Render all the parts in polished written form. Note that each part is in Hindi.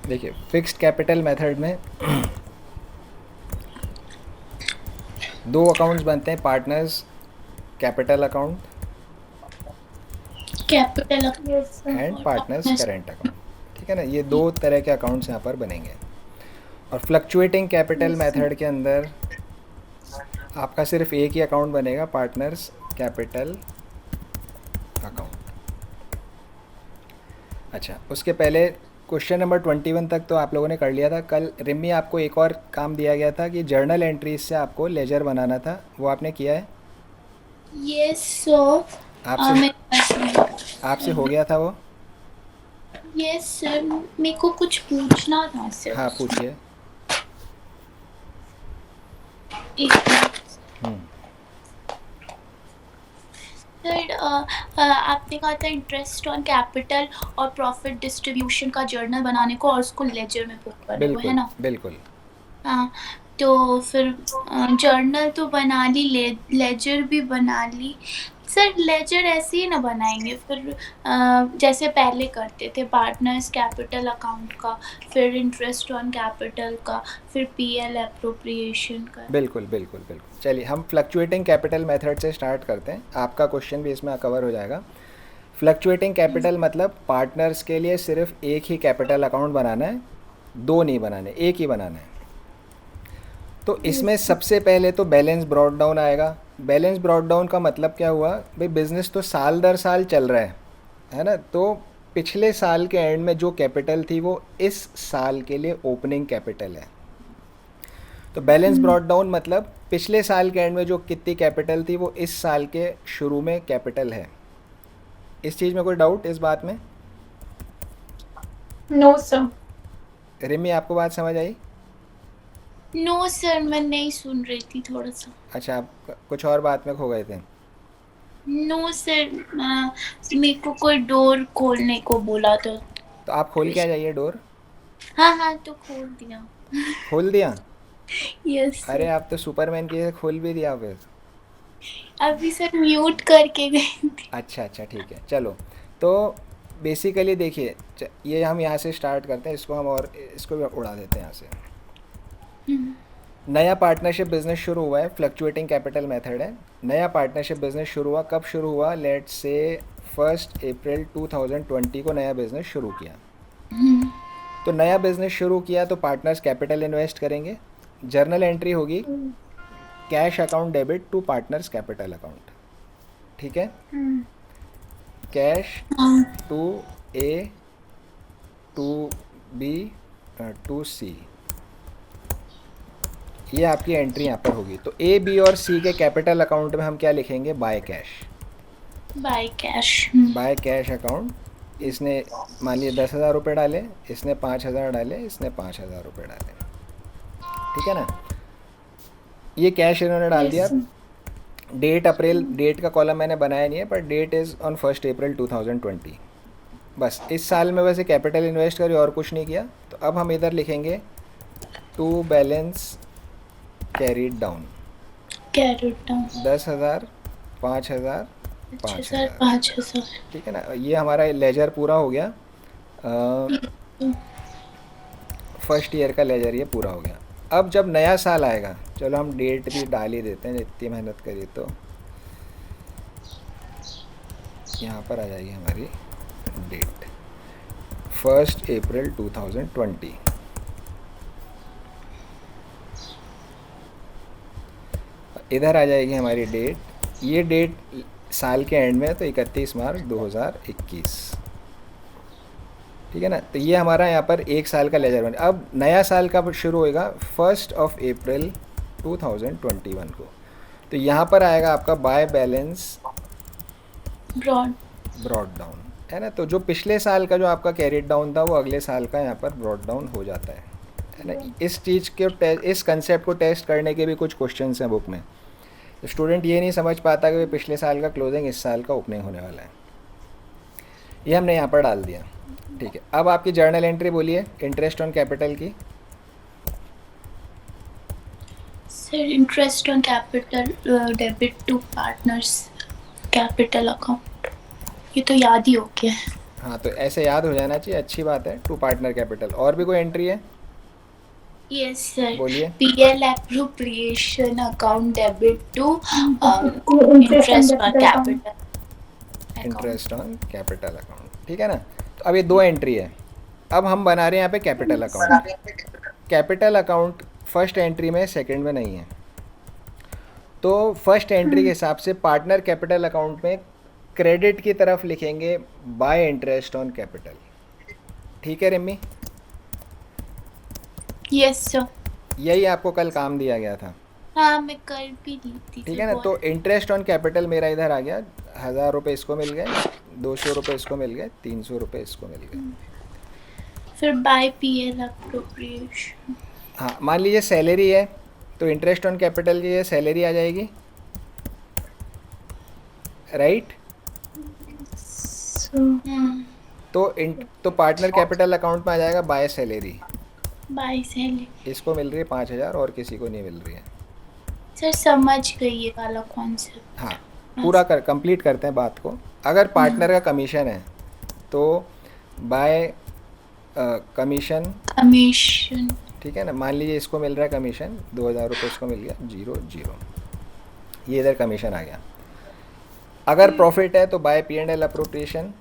देखिए फिक्स्ड कैपिटल मेथड में दो अकाउंट्स बनते हैं, partners capital account capital and और पार्टनर्स पार्टनर्स। Current account. ठीक है ना, ये दो तरह के अकाउंट्स यहाँ पर बनेंगे। और फ्लक्चुएटिंग कैपिटल मेथड के अंदर आपका सिर्फ एक ही अकाउंट बनेगा, पार्टनर्स कैपिटल अकाउंट। अच्छा, उसके पहले क्वेश्चन नंबर 21 तक तो आप लोगों ने कर लिया था। कल रिम्मी आपको एक और काम दिया गया था कि जर्नल एंट्रीज से आपको लेजर बनाना था, वो आपने किया है? Yes sir. आपसे मेरे पास आपसे हो गया था वो? यस सर, मेरे को कुछ पूछना था सर। हाँ पूछिए। एक मिनट। हम्म। सर आपने कहा था इंटरेस्ट ऑन कैपिटल और प्रॉफिट डिस्ट्रीब्यूशन का जर्नल बनाने को और उसको लेजर में पुट करने को, है बिल्कुल ना? बिल्कुल। हाँ। तो फिर जर्नल तो बना ली, लेजर भी बना ली। सर लेजर ऐसे ही ना बनाएंगे फिर, जैसे पहले करते थे, पार्टनर्स कैपिटल अकाउंट का, फिर इंटरेस्ट ऑन कैपिटल का, फिर पीएल अप्रोप्रिएशन का। बिल्कुल बिल्कुल बिल्कुल, चलिए हम फ्लक्चुएटिंग कैपिटल मेथड से स्टार्ट करते हैं, आपका क्वेश्चन भी इसमें कवर हो जाएगा। फ्लक्चुएटिंग कैपिटल मतलब पार्टनर्स के लिए सिर्फ एक ही कैपिटल अकाउंट बनाना है, दो नहीं बनाने, एक ही बनाना है। तो इसमें यस। सबसे पहले तो बैलेंस ब्रॉड डाउन आएगा। बैलेंस ब्रॉड डाउन का मतलब क्या हुआ भाई, बिजनेस तो साल दर साल चल रहा है ना, तो पिछले साल के एंड में जो कैपिटल थी वो इस साल के लिए ओपनिंग कैपिटल है। तो बैलेंस ब्रॉड डाउन मतलब पिछले साल के एंड में जो कितनी कैपिटल थी वो इस साल के शुरू में कैपिटल है। इस चीज़ में कोई डाउट इस बात में? No sir. रिमी आपको बात समझ आई? नो सर, मैं नहीं सुन रही थी थोड़ा सा। अच्छा, आप कुछ और बात में खो गए थे? नो सर, मेरे को कोई डोर खोलने को बोला था। तो आप खोल के आ जाइए डोर। हाँ हाँ, तो खोल दिया। खोल दिया? यस अरे सर। आप तो सुपरमैन की तरह खोल भी दिया फिर। अभी सर म्यूट करके गई थी। अच्छा अच्छा ठीक है, चलो। तो बेसिकली देखिए, ये हम यहाँ से स्टार्ट करते हैं, इसको हम और इसको भी उड़ा देते हैं यहाँ से। नया पार्टनरशिप बिजनेस शुरू हुआ है, फ्लक्चुएटिंग कैपिटल मेथड है। नया पार्टनरशिप बिजनेस शुरू हुआ, कब शुरू हुआ? लेट्स से 1 अप्रैल 2020 को नया बिजनेस शुरू किया। तो नया बिजनेस शुरू किया तो पार्टनर्स कैपिटल इन्वेस्ट करेंगे। जर्नल एंट्री होगी cash account debit to partners capital account. ठीक है, cash to A to B to C, ये आपकी एंट्री यहाँ पर होगी। तो ए बी और सी के कैपिटल अकाउंट में हम क्या लिखेंगे? By cash. By cash. By cash account, इसने मान लिए 10,000 रुपये डाले, इसने 5,000 डाले, इसने 5,000 रुपये डाले। ठीक है ना, ये कैश इन्होंने डाल यस दिया। सर। डेट अप्रैल, डेट का कॉलम मैंने बनाया नहीं है, पर डेट इज़ ऑन 1 अप्रैल 2020। बस इस साल में वैसे कैपिटल इन्वेस्ट करी और कुछ नहीं किया। तो अब हम इधर लिखेंगे to balance carried down. Carried down. 10,000, 5,000, अच्छा पाँच सर, हज़ार 5,000। ठीक है ना, ये हमारा लेजर पूरा हो गया। फर्स्ट ईयर का लेजर ये पूरा हो गया। अब जब नया साल आएगा, चलो हम डेट भी डाल ही देते हैं, इतनी मेहनत करी तो यहाँ पर आ जाएगी हमारी डेट 1 अप्रैल 2020। इधर आ जाएगी हमारी डेट, ये डेट साल के एंड में तो 31 मार्च 2021। ठीक है ना, तो ये हमारा यहाँ पर एक साल का लेजर बन। अब नया साल कब शुरू होएगा? 1 अप्रैल 2021 को। तो यहाँ पर आएगा आपका bye balance broad. Brought down, है ना। तो जो पिछले साल का जो आपका कैरिड डाउन था वो अगले साल का यहाँ पर ब्रॉड डाउन हो जाता है ना। इस चीज़ के इस कंसेप्ट को टेस्ट करने के भी कुछ क्वेश्चंस हैं बुक में। तो स्टूडेंट ये नहीं समझ पाता कि पिछले साल का क्लोजिंग इस साल का ओपनिंग होने वाला है, ये हमने यहाँ पर डाल दिया। ठीक है, अब आपकी जर्नल एंट्री बोलिए इंटरेस्ट ऑन कैपिटल की। Sir interest on capital debit to partners capital account, ये तो याद ही हो गया है। हाँ, तो ऐसे याद हो जाना चाहिए, अच्छी बात है। To partner capital. और भी कोई एंट्री है? Yes sir. बोलिए। PL appropriation account debit to interest on interest capital account. Capital account. Interest on capital account, ठीक है ना। तो अब ये दो एंट्री है। अब हम बना रहे हैं यहाँ पे capital account. Capital account first entry में, सेकंड में नहीं है। तो फर्स्ट एंट्री के हिसाब से पार्टनर कैपिटल अकाउंट में क्रेडिट की तरफ लिखेंगे बाय इंटरेस्ट ऑन कैपिटल। ठीक है रिमी? Yes sir. यही आपको कल काम दिया गया था, हाँ मैं कर भी ली थी ठीक सर, है ना। बहुत- तो इंटरेस्ट ऑन कैपिटल मेरा इधर आ गया। 1000 रुपये इसको मिल गए, 200 रुपये इसको मिल गए, 300 रुपये इसको मिल गए। फिर बाय पीएल एप्रोप्रिएशन। हाँ, मान लीजिए सैलरी है, तो इंटरेस्ट ऑन कैपिटल की ये सैलरी आ जाएगी, राइट। तो पार्टनर कैपिटल अकाउंट में आ जाएगा बाय सैलरी। By salary. इसको मिल रही है 5000 और किसी को नहीं मिल रही है। सर समझ गई ये वाला कॉन्सेप्ट। हाँ, पूरा कंप्लीट करते हैं बात को। अगर पार्टनर का कमीशन है तो बाय कमीशन, कमीशन। ठीक है ना। मान लीजिए इसको मिल रहा है कमीशन 2000 रुपये, इसको मिल गया 0 0, ये इधर कमीशन आ गया। अगर प्रॉफिट है तो बाय P&L अप्रोप्रिएशन,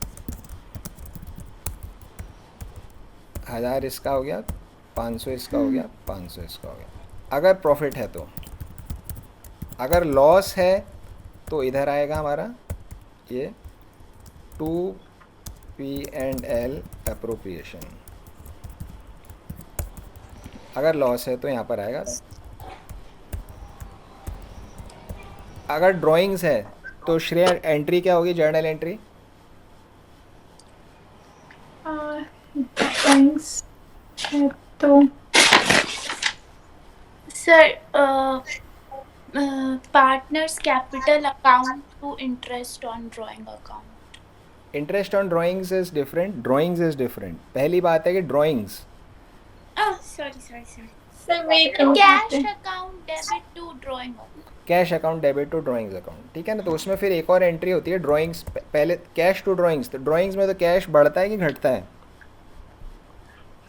1000 इसका हो गया, 500 इसका हो गया, 500 इसका हो गया। अगर प्रॉफिट है तो। अगर लॉस है तो इधर आएगा हमारा ये 2 P&L अप्रोप्रिएशन। अगर लॉस है तो यहाँ पर आएगा। अगर ड्राइंग्स है तो श्रेय एंट्री क्या होगी, जर्नल एंट्री? थैंक्स तो sir partners capital account to interest on drawing account. Interest on drawings is different, drawings is different. पहली बात है कि drawings, sorry sorry sorry. Sir wait cash account debit to drawing account. Cash account debit to drawings account, ठीक है ना। तो उसमें फिर एक और एंट्री होती है ड्राइंग्स, पहले कैश टू ड्राइंग्स। तो ड्राइंग्स में तो कैश बढ़ता है कि घटता है?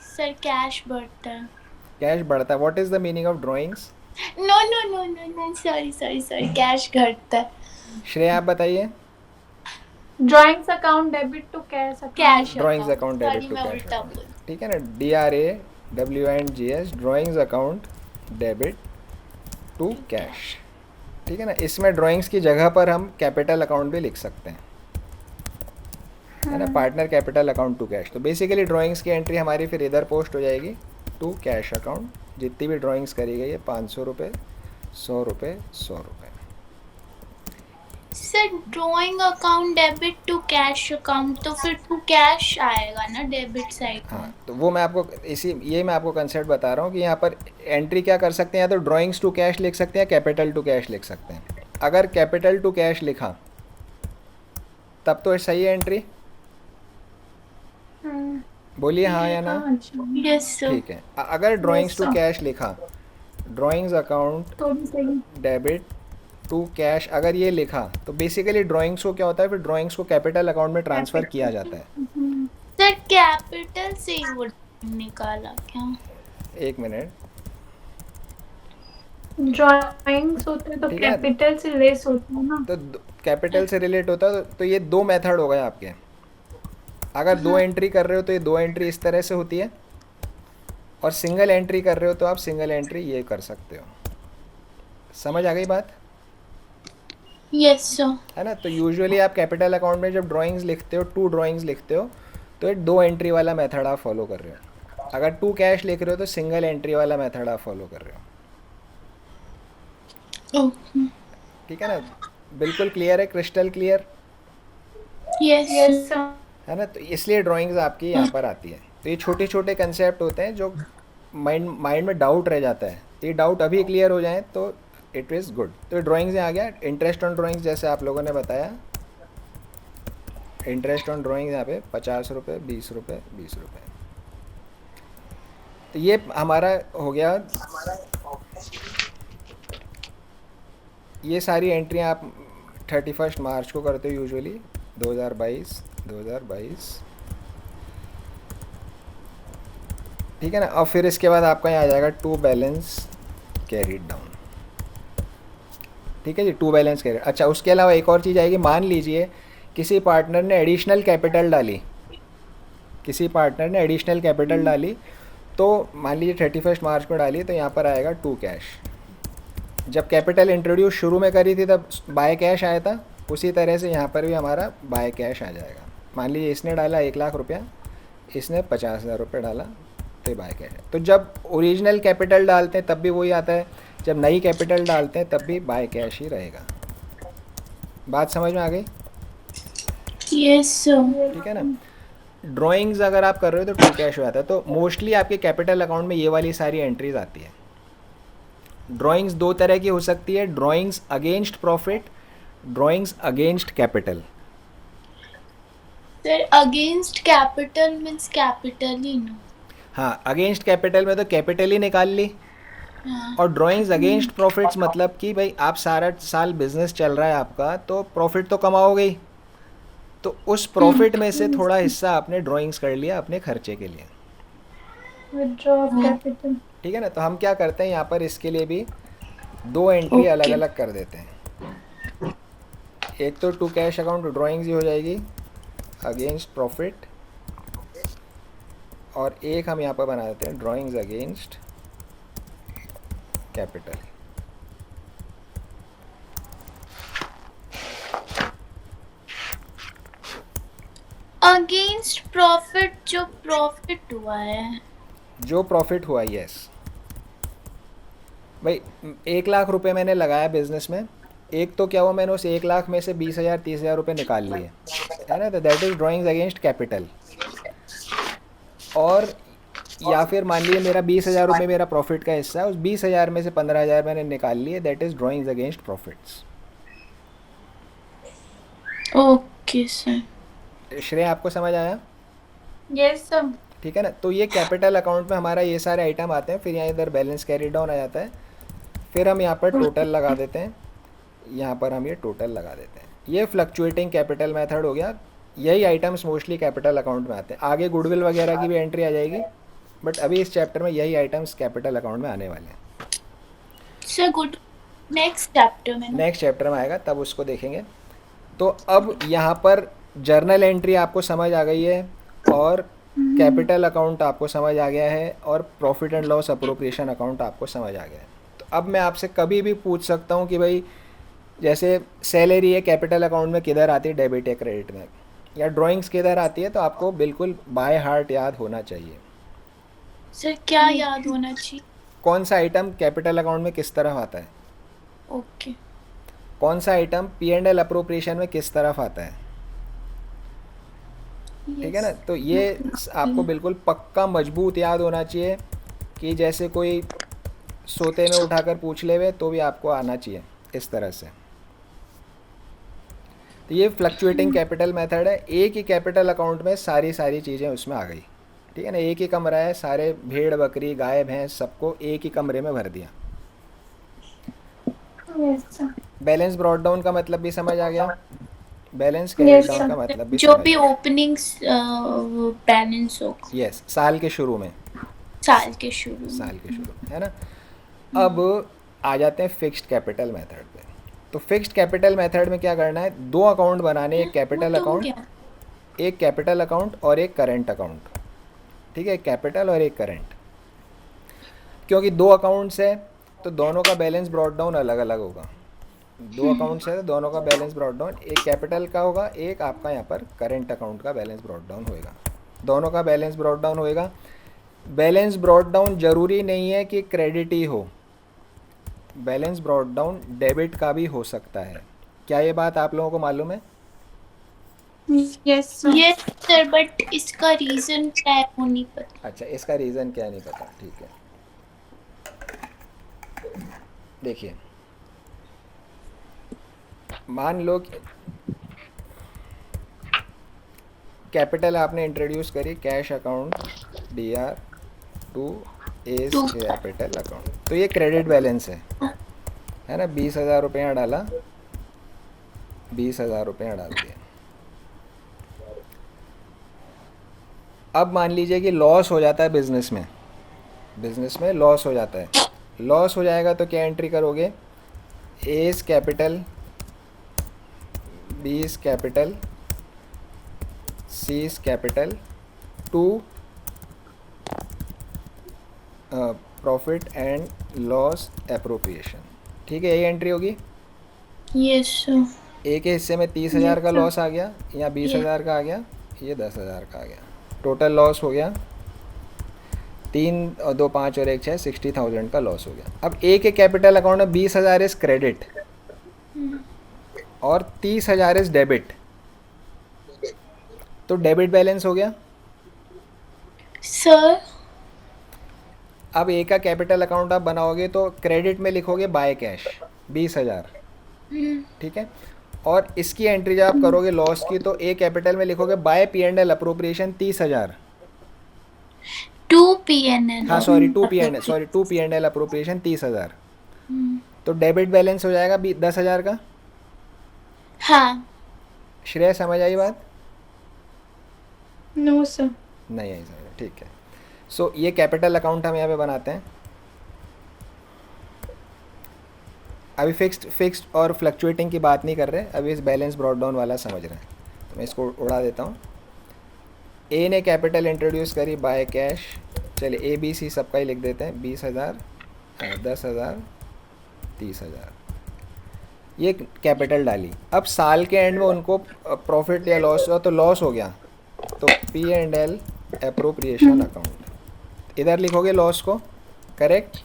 सर कैश बढ़ता है। कैश बढ़ता है। What is the meaning of drawings? No no no no no, sorry sorry sorry, cash घटता है। श्रेया आप बताइए। Drawings account debit to cash account. Cash drawings account debit sorry to मैं कैश उल्टा अकाउंट, बोल। ठीक है ना। DRAWINGS, drawings account debit to cash, ठीक है ना। इसमें ड्राइंग्स की जगह पर हम कैपिटल अकाउंट भी लिख सकते हैं, है ना। Partner capital account to cash. तो बेसिकली ड्राइंग्स की एंट्री हमारी फिर इधर पोस्ट हो जाएगी टू कैश अकाउंट। जितनी भी ड्राइंग्स करी गई है, 500 रुपये, 100 रुपये, 100 रुपये। Sir drawing account debit to cash account, तो फिर टू कैश आएगा ना डेबिट साइड में। हाँ, तो वो मैं आपको ये मैं आपको कंसेप्ट बता रहा हूँ कि यहाँ पर एंट्री क्या कर सकते हैं, या तो ड्राइंग्स टू कैश लिख सकते हैं, कैपिटल टू कैश लिख सकते हैं। अगर कैपिटल टू कैश लिखा तब तो सही है एंट्री, बोलिए हाँ या ना। Yes sir. ठीक है। अगर ड्राइंग्स टू कैश लिखा, ड्राइंग्स अकाउंट तो भी सही। डेबिट टू कैश अगर ये लिखा, तो बेसिकली ड्राइंग्स को क्या होता है, फिर ड्राइंग्स को कैपिटल अकाउंट में ट्रांसफ़र किया जाता है। सर कैपिटल से ही वो निकाला क्या? एक मिनट, ड्राइंग्स होते हैं तो ठीक है। कैपिटल से लेस होता है ना। तो कैपिटल से रिलेट होता है, तो ये दो मेथड हो गए आपके। अगर दो एंट्री कर रहे हो तो ये दो एंट्री इस तरह से होती है, और सिंगल एंट्री कर रहे हो तो आप सिंगल एंट्री ये कर सकते हो। समझ आ गई बात, यस सर। है ना। तो यूजुअली आप कैपिटल अकाउंट में जब ड्राइंग्स लिखते हो, टू ड्राइंग्स लिखते हो, तो ये दो एंट्री वाला मेथड आप फॉलो कर रहे हो। अगर टू कैश लिख रहे हो तो सिंगल एंट्री वाला मेथड आप फॉलो कर रहे हो, ओके। ठीक है ना। बिल्कुल क्लियर है, crystal clear, yes yes sir. है ना। तो इसलिए ड्राइंग्स आपकी यहाँ पर आती है। तो ये छोटे छोटे कंसेप्ट होते हैं जो माइंड में डाउट रह जाता है, ये डाउट अभी क्लियर हो जाए तो इट इज़ गुड। तो ड्राइंग्स आ गया। इंटरेस्ट ऑन ड्राइंग्स जैसे आप लोगों ने बताया, इंटरेस्ट ऑन ड्राइंग्स यहाँ पे 50 रुपये, 20 रुपये, 20 रुपये। तो ये हमारा हो गया। ये सारी एंट्रियाँ आप 31 मार्च को करते हो यूजुअली, 2022, 2022, ठीक है ना। और फिर इसके बाद आपका यहाँ आ जाएगा टू बैलेंस कैरीड डाउन। ठीक है जी, टू बैलेंस कैरीड। अच्छा, उसके अलावा एक और चीज़ आएगी। मान लीजिए किसी पार्टनर ने एडिशनल कैपिटल डाली, किसी पार्टनर ने एडिशनल कैपिटल डाली, तो मान लीजिए 31 मार्च को डाली, तो यहाँ पर आएगा टू कैश। जब कैपिटल इंट्रोड्यूस शुरू में करी थी तब बाय कैश आया था, उसी तरह से यहाँ पर भी हमारा बाय कैश आ जाएगा। मान लीजिए इसने डाला 1 लाख रुपया, इसने 50,000 रुपये डाला, तो ये बाय कैश है। तो जब ओरिजिनल कैपिटल डालते हैं तब भी वही आता है, जब नई कैपिटल डालते हैं तब भी बाय कैश ही रहेगा। बात समझ में आ गई? Yes sir. ठीक है ना। ड्राइंग्स अगर आप कर रहे हो तो टू कैश हो जाता है। तो मोस्टली आपके कैपिटल अकाउंट में ये वाली सारी एंट्रीज आती है। ड्राइंग्स दो तरह की हो सकती है, drawings against profit, drawings against capital. Sir against capital means capital ही ना। हाँ, अगेंस्ट कैपिटल में तो कैपिटल ही निकाल ली। हाँ। और ड्राइंग्स अगेंस्ट प्रॉफिट्स मतलब कि भाई आप सारा साल बिजनेस चल रहा है आपका, तो प्रॉफिट तो कमाओगे ही, तो उस प्रॉफिट में से थोड़ा हिस्सा आपने ड्राइंग्स कर लिया अपने खर्चे के लिए। Withdraw of capital. ठीक है ना। तो हम क्या करते हैं यहाँ पर, इसके लिए भी दो एंट्री अलग अलग कर देते हैं। एक तो टू कैश अकाउंट ड्राइंग्स ही हो जाएगी अगेंस्ट प्रॉफिट, और एक हम यहाँ पर बना देते हैं drawings against capital. Against profit जो प्रॉफिट हुआ है। जो प्रॉफिट हुआ, यस भाई। 1 लाख रुपए मैंने लगाया बिजनेस में, एक तो क्या हुआ, मैंने उस 1 लाख में से 20,000 30,000 रुपये निकाल लिए, है ना, तो that is drawings against capital. और या फिर मान लीजिए मेरा 20,000 रुपये मेरा प्रॉफिट का हिस्सा है, उस 20,000 में से 15,000 मैंने निकाल लिए, that is drawings against profits. Okay sir. Shreya, आपको समझ आया? Yes sir. ठीक है ना। तो ये कैपिटल अकाउंट में हमारा ये सारे आइटम आते हैं। फिर यहाँ इधर बैलेंस कैरी डाउन आ जाता है, फिर हम यहाँ पर टोटल लगा देते हैं, यहाँ पर हम ये टोटल लगा देते हैं। ये फ्लक्चुएटिंग कैपिटल मेथड हो गया। यही आइटम्स मोस्टली कैपिटल अकाउंट में आते हैं। आगे गुडविल वगैरह की भी एंट्री आ जाएगी, बट अभी इस चैप्टर में यही आइटम्स कैपिटल अकाउंट में आने वाले हैं। सर गुड, नेक्स्ट चैप्टर में। नेक्स्ट चैप्टर में आएगा तब उसको देखेंगे। तो अब यहाँ पर जर्नल एंट्री आपको समझ आ गई है, और कैपिटल अकाउंट आपको समझ आ गया है, और profit and loss appropriation account आपको समझ आ गया है। तो अब मैं आपसे कभी भी पूछ सकता हूँ कि भाई जैसे सैलरी है कैपिटल अकाउंट में किधर आती है, डेबिट या क्रेडिट में, या ड्राइंग्स किधर आती है, तो आपको बिल्कुल बाय हार्ट याद होना चाहिए सर क्या याद होना चाहिए? कौन सा आइटम कैपिटल अकाउंट में किस तरफ आता है, ओके। कौन सा आइटम P&L अप्रोप्रिएशन में किस तरफ आता है। ठीक है ना। तो ये आपको बिल्कुल पक्का मजबूत याद होना चाहिए, कि जैसे कोई सोते में उठाकर पूछ ले तो भी आपको आना चाहिए इस तरह से। तो ये फ्लक्चुएटिंग कैपिटल मेथड है। एक ही कैपिटल अकाउंट में सारी चीज़ें उसमें आ गई। ठीक है ना। एक ही कमरा है, सारे भेड़ बकरी गाय भैंस सबको एक ही कमरे में भर दिया। Yes sir. Balance brought down का मतलब भी समझ आ गया, बैलेंस कैरी डाउन का मतलब भी जो भी ओपनिंग्स बैलेंस हो यस, साल के शुरू में, साल के शुरू में। साल के शुरू में, है ना। अब आ जाते हैं फिक्स्ड कैपिटल मेथड पे। तो फिक्स्ड कैपिटल मेथड में क्या करना है, दो अकाउंट बनाने, एक कैपिटल अकाउंट, एक कैपिटल अकाउंट और एक करंट अकाउंट। ठीक है, कैपिटल और एक करंट। क्योंकि दो अकाउंट्स है तो दोनों का बैलेंस ब्रॉट डाउन अलग अलग होगा। दो अकाउंट्स है तो दोनों का बैलेंस ब्रॉट डाउन, एक कैपिटल का होगा, एक आपका यहाँ पर करंट अकाउंट का बैलेंस ब्रॉट डाउन होएगा। दोनों का बैलेंस ब्रॉट डाउन होएगा। बैलेंस ब्रॉट डाउन जरूरी नहीं है कि क्रेडिट ही हो, बैलेंस ब्रॉट डाउन डेबिट का भी हो सकता है। क्या ये बात आप लोगों को मालूम है? Yes sir. Yes sir, but इसका रीजन क्या है वो नहीं पता। अच्छा, इसका रीज़न क्या नहीं पता। ठीक है, देखिए मान लो कि कैपिटल आपने इंट्रोड्यूस करी, cash account DR to as capital account, तो ये क्रेडिट बैलेंस है ना। 20,000 रुपया डाला, 20,000 रुपया डाल दिया। अब मान लीजिए कि लॉस हो जाता है बिजनेस में, बिजनेस में लॉस हो जाता है, लॉस हो जाएगा तो क्या एंट्री करोगे, A is capital, B is capital, C is capital to profit and loss appropriation. ठीक है, यही एंट्री होगी। Yes sir. ए के हिस्से में 30,000 का Yes, sir. लॉस आ गया, या 20,000 का आ गया, ये 10,000 का आ गया, टोटल लॉस हो गया 3 और 2 5 और 1 6, 60,000 का लॉस हो गया। अब ए के कैपिटल अकाउंट में 20,000 इज क्रेडिट और 30,000 इज डेबिट, तो डेबिट बैलेंस हो गया। सर अब ए का कैपिटल अकाउंट आप बनाओगे तो क्रेडिट में लिखोगे बाय कैश 20,000, ठीक है, और इसकी एंट्री जब आप करोगे लॉस की तो ए कैपिटल में लिखोगे by P and L appropriation 30,000। 2 PNL। हाँ sorry, 2 P and L appropriation 30,000, तो डेबिट बैलेंस हो जाएगा 10,000 का। हाँ श्रेय समझ आई बात? No, sir. नहीं आई समझ, ठीक है। सो ये कैपिटल अकाउंट हम यहाँ पे बनाते हैं। अभी फिक्स्ड और फ्लक्चुएटिंग की बात नहीं कर रहे, अभी इस बैलेंस ब्रॉड डाउन वाला समझ रहे हैं, तो मैं इसको उड़ा देता हूँ। ए ने कैपिटल इंट्रोड्यूस करी बाय कैश, चलिए ए बी सी सबका ही लिख देते हैं, 20,000, 10,000, 30,000, ये कैपिटल डाली। अब साल के एंड में उनको प्रॉफिट या लॉस हुआ तो लॉस हो गया, तो P and L appropriation account, इधर लिखोगे लॉस को, करेक्ट।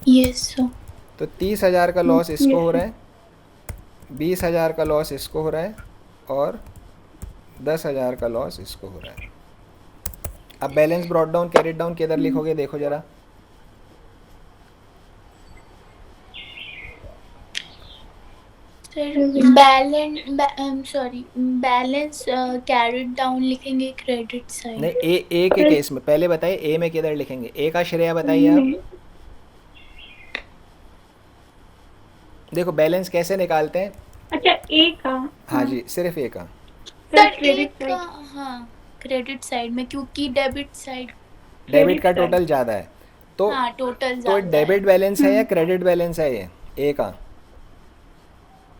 Yes sir. तो 30,000 का लॉस इसको हो रहा है, 20,000 का लॉस इसको हो रहा है, और 10,000 का लॉस इसको हो रहा है। अब balance brought down carried down किधर लिखोगे, देखो जरा। सर बैलेंस कैरिड डाउन लिखेंगे क्रेडिट साइड। नहीं, ए के केस में पहले बताइए, ए में किधर लिखेंगे, ए का श्रेय बताइए आप। देखो बैलेंस कैसे निकालते हैं। अच्छा, ए का। हाँ जी, सिर्फ ए का। सर क्रेडिट एक का, हाँ क्रेडिट साइड में, क्योंकि डेबिट साइड, डेबिट का side. टोटल ज़्यादा है, तो हाँ टोटल तो ज्यादा डेबिट बैलेंस है या क्रेडिट बैलेंस है, ये ए का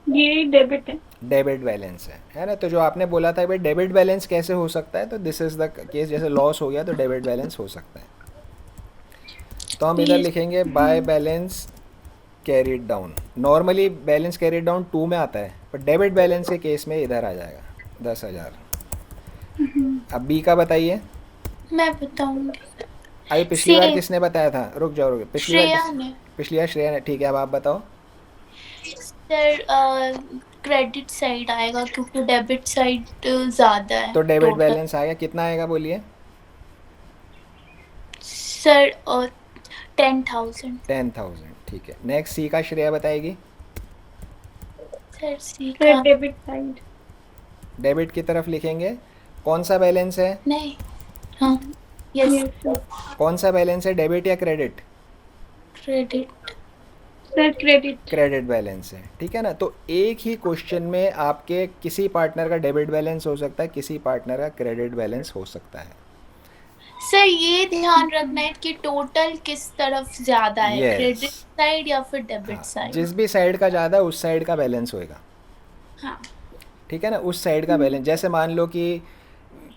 ये डेबिट है। डेबिट बैलेंस है ना। तो जो आपने बोला था भाई डेबिट बैलेंस कैसे हो सकता है, तो दिस इज द केस, जैसे लॉस हो गया तो डेबिट बैलेंस हो सकता है। तो हम इधर लिखेंगे by balance carried down. Normally balance carried down 2 में आता है, पर डेबिट बैलेंस के केस में इधर आ जाएगा 10,000। अब बी का बताइए। मैं बताऊंगी। अभी पिछली बार से- किसने बताया था, रुक जाओ, पिछली श्रेया बार, ने। पिछली बार श्रेया ने, ठीक है। अब आप बताओ। सर क्रेडिट साइड आएगा क्योंकि डेबिट साइड ज्यादा है। तो डेबिट total। बैलेंस आएगा, कितना आएगा बोलिए। सर 10,000। 10,000, ठीक है। नेक्स्ट सी का श्रेया बताएगी। सर सी सर का डेबिट साइड। डेबिट की तरफ लिखेंगे, कौन सा बैलेंस है, नहीं, हाँ यस यस सर। कौन सा बैलेंस है, डेबिट या credit. Credit. Sir credit. Credit balance है, ठीक है ना। तो एक ही क्वेश्चन में आपके किसी पार्टनर का डेबिट बैलेंस हो सकता है, किसी पार्टनर का क्रेडिट बैलेंस हो सकता है। सर ये ध्यान रखना है कि टोटल किस तरफ ज्यादा है, Yes. क्रेडिट साइड या फिर डेबिट हाँ, साइड। जिस भी साइड का ज़्यादा उस साइड का बैलेंस होएगा, हाँ ठीक है ना, उस साइड का बैलेंस। जैसे मान लो कि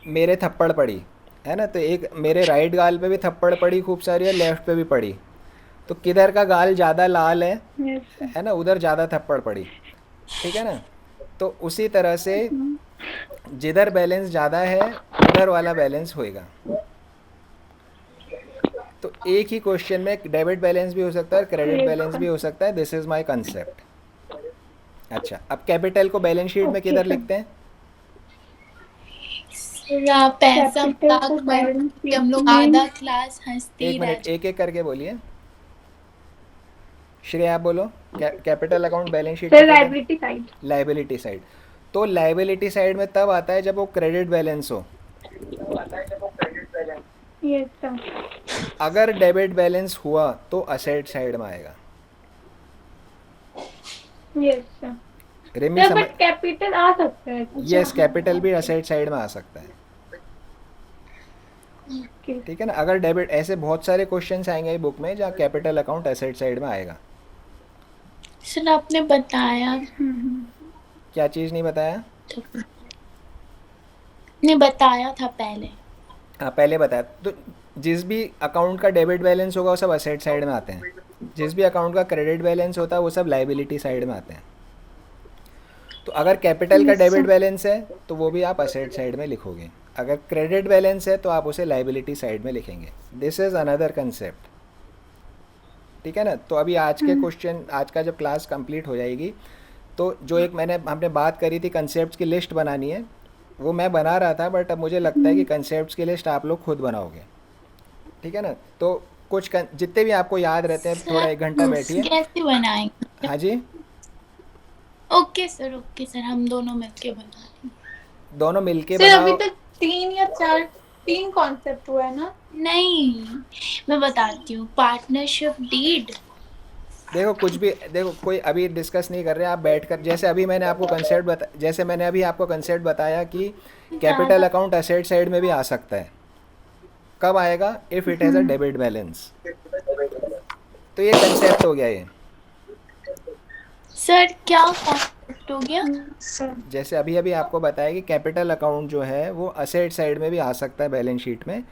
मेरे थप्पड़ पड़ी है ना, तो एक मेरे राइट गाल पे भी थप्पड़ पड़ी खूब सारी और लेफ्ट पे भी पड़ी, तो किधर का गाल ज़्यादा लाल यस सर। है ना, उधर ज़्यादा थप्पड़ पड़ी, ठीक है ना। तो उसी तरह से जिधर बैलेंस ज़्यादा है उधर वाला बैलेंस होएगा। तो एक ही क्वेश्चन में डेबिट बैलेंस भी हो सकता है और क्रेडिट बैलेंस भी हो सकता है। This is my concept. अच्छा, अब कैपिटल को बैलेंस शीट में किधर लिखते हैं। सर आप पैसा Capital मजाक को मत balance कीजिए, हम लोग sheet में- आधा क्लास हंसते ही एक रह मिनट, एक करके बोलिए। श्रेया आप बोलो, capital account balance sheet sir liability side. Liability side. तो लाइबिलिटी साइड में तब आता है जब वो क्रेडिट बैलेंस हो। Yes sir. अगर डेबिट बैलेंस हुआ तो असेट साइड में आएगा। Yes sir. रिमी सर समझ, बट कैपिटल आ सकता है। यस कैपिटल भी असेट साइड में आ सकता है। Okay. ठीक है ना। अगर डेबिट, ऐसे बहुत सारे क्वेश्चंस आएंगे बुक में जहाँ कैपिटल अकाउंट एसेट साइड में आएगा। सर आपने बताया क्या चीज़ नहीं बताया? तो ने बताया था पहले। हाँ पहले बताया। तो जिस भी अकाउंट का डेबिट बैलेंस होगा वो सब असेट साइड में आते हैं, जिस भी अकाउंट का क्रेडिट बैलेंस होता है वो सब लाइबिलिटी साइड में आते हैं। तो अगर कैपिटल का Yes, डेबिट sir. बैलेंस है तो वो भी आप असेट साइड में लिखोगे, अगर क्रेडिट बैलेंस है तो आप उसे लाइबिलिटी साइड में लिखेंगे। दिस इज़ अनदर कंसेप्ट, ठीक है ना। तो अभी आज के क्वेश्चन, आज का जब क्लास कंप्लीट हो जाएगी तो जो एक हमने बात करी थी कंसेप्ट की लिस्ट बनानी है, वो मैं बना रहा था, बट अब मुझे लगता है कि कंसेप्ट की लिस्ट आप लोग खुद बनाओगे, ठीक है ना। तो जितने भी आपको याद रहते हैं थोड़ा सर 1 घंटा बैठिए। कैसे बनाएंगे? हाँ जी, ओके सर हम दोनों मिलके बना लेंगे। दोनों मिलके सर अभी बनाओ। तक 3 कॉन्सेप्ट हुआ है ना? नहीं, मैं बताती हूँ। Partnership deed. देखो कुछ भी, देखो कोई अभी डिस्कस नहीं कर रहे, आप बैठकर, जैसे अभी मैंने आपको जैसे मैंने अभी आपको कंसेप्ट बताया कि कैपिटल अकाउंट असेट साइड में भी आ सकता है। कब आएगा? If it has a debit balance. तो ये कंसेप्ट हो गया ये। सर क्या कॉन्सेप्ट हो गया? सर जैसे अभी अभी आपको बताया कि कैपिटल अकाउंट जो है वो असेट साइड में भी आ सकता है बैलेंस शीट में,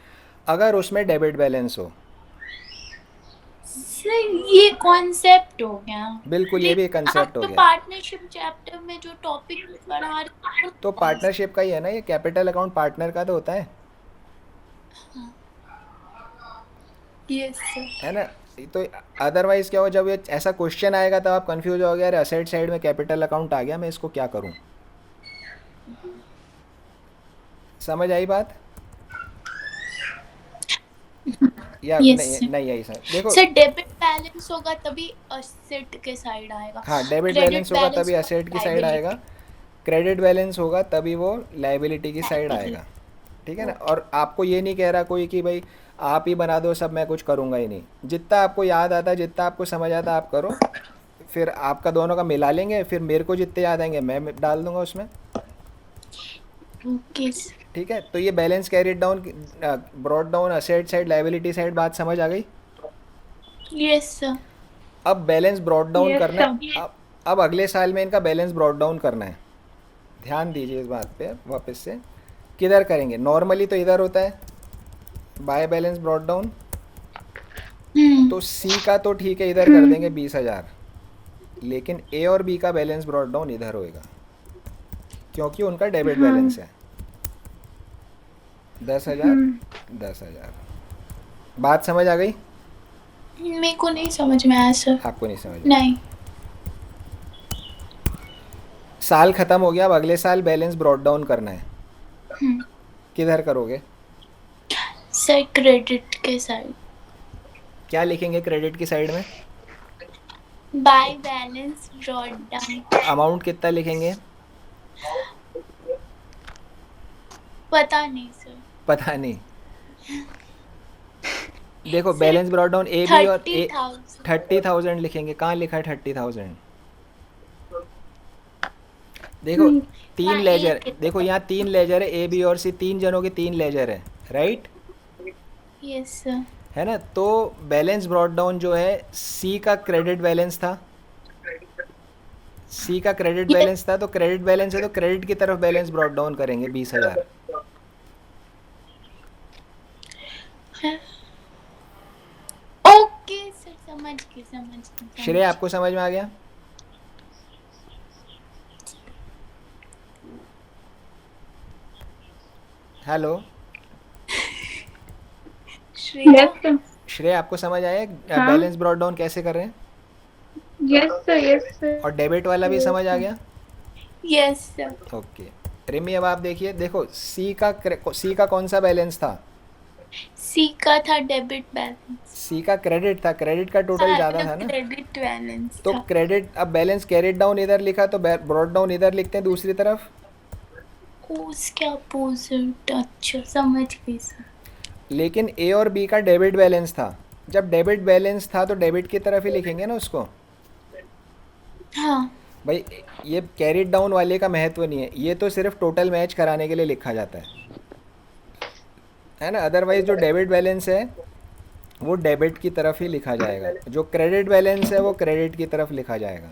अगर उसमें डेबिट बैलेंस हो। सर ये कॉन्सेप्ट हो गया। बिल्कुल, ये भी एक आप कंसेप्ट हो तो गया। पार्टनरशिप चैप्टर में जो टॉपिक पढ़ा रहे तो पार्टनरशिप का ही है ना ये, कैपिटल अकाउंट पार्टनर का तो होता है यस सर। है ना। तो अदरवाइज क्या हो, जब ये ऐसा क्वेश्चन आएगा तब आप कंफ्यूज हो गया, अरे असेट साइड में कैपिटल अकाउंट आ गया, मैं इसको क्या करूं। समझ आई बात? या यस नहीं? सर। नहीं आई सर, देखो। सर डेबिट बैलेंस होगा तभी असेट के साइड आएगा। हाँ, डेबिट क्रेडिट बैलेंस होगा बैलेंस तभी असेट की साइड आएगा, लायबिलिटी। क्रेडिट बैलेंस होगा तभी वो लाइबिलिटी की साइड लायबिलिटी। आएगा, ठीक है ना। ओके। और आपको ये नहीं कह रहा कोई कि भाई आप ही बना दो सब, मैं कुछ करूँगा ही नहीं। जितना आपको याद आता है, जितना आपको समझ आता है आप करो, फिर आपका दोनों का मिला लेंगे, फिर मेरे को जितने याद आएंगे मैं डाल दूंगा उसमें, ओके सर। ठीक है। तो ये balance carried down, brought down asset side liability side, बात समझ आ गई। Yes sir. अब बैलेंस ब्रॉड डाउन यस करना है। सर। अब अगले साल में इनका बैलेंस ब्रॉड डाउन करना है। ध्यान दीजिए इस बात पे वापस से। किधर करेंगे? नॉर्मली तो इधर होता है बाय बैलेंस ब्रॉड डाउन। तो सी का तो ठीक है, इधर कर देंगे 20,000, लेकिन ए और बी का बैलेंस ब्रॉड डाउन इधर होएगा क्योंकि उनका डेबिट बैलेंस है 10,000 10,000। बात समझ आ गई? मेरे को नहीं समझ में आया सर। आपको नहीं समझ में? नहीं। साल ख़त्म हो गया, अब अगले साल बैलेंस ब्रॉड डाउन करना है। किधर करोगे? सर क्रेडिट के साइड। क्या लिखेंगे क्रेडिट की साइड में? By balance brought down. Amount कितना लिखेंगे? पता नहीं सर। पता नहीं। देखो sir balance brought down A B और ए 30,000। 30,000 लिखेंगे। कहाँ लिखा है 30,000? देखो तीन हाँ लेजर, एक। देखो यहाँ 3 लेजर है, ए बी और सी, 3 जनों के 3 लेजर है, राइट, यस सर। है ना। तो बैलेंस ब्रॉड डाउन जो है, सी का क्रेडिट बैलेंस था, सी का क्रेडिट बैलेंस था, तो क्रेडिट बैलेंस है तो क्रेडिट की तरफ बैलेंस ब्रॉड डाउन करेंगे 20,000। ओके सर समझ गए। श्रेय आपको समझ में आ गया? Hello Shreya. Yes sir. Shreya आपको समझ आया हाँ। बैलेंस ब्रॉड डाउन कैसे कर रहे हैं? Yes sir. Yes sir. और डेबिट वाला भी समझ आ गया? Yes sir. ओके रिमी, अब आप देखिए, देखो सी का कौन सा बैलेंस था? सी का था डेबिट बैलेंस। सी का क्रेडिट था, क्रेडिट का टोटल ज़्यादा था ना, क्रेडिट बैलेंस तो था। क्रेडिट, अब बैलेंस कैरिड डाउन इधर लिखा तो ब्रॉड डाउन इधर लिखते हैं दूसरी तरफ। उसके अपोजिट। अच्छा समझ गई सर। लेकिन ए और बी का डेबिट बैलेंस था, जब डेबिट बैलेंस था तो डेबिट की तरफ ही लिखेंगे ना उसको। हाँ। भाई ये कैरिड डाउन वाले का महत्व नहीं है, ये तो सिर्फ टोटल मैच कराने के लिए लिखा जाता है। है ना। अदरवाइज जो डेबिट बैलेंस है वो डेबिट की तरफ ही लिखा जाएगा, जो क्रेडिट बैलेंस है वो क्रेडिट की तरफ लिखा जाएगा।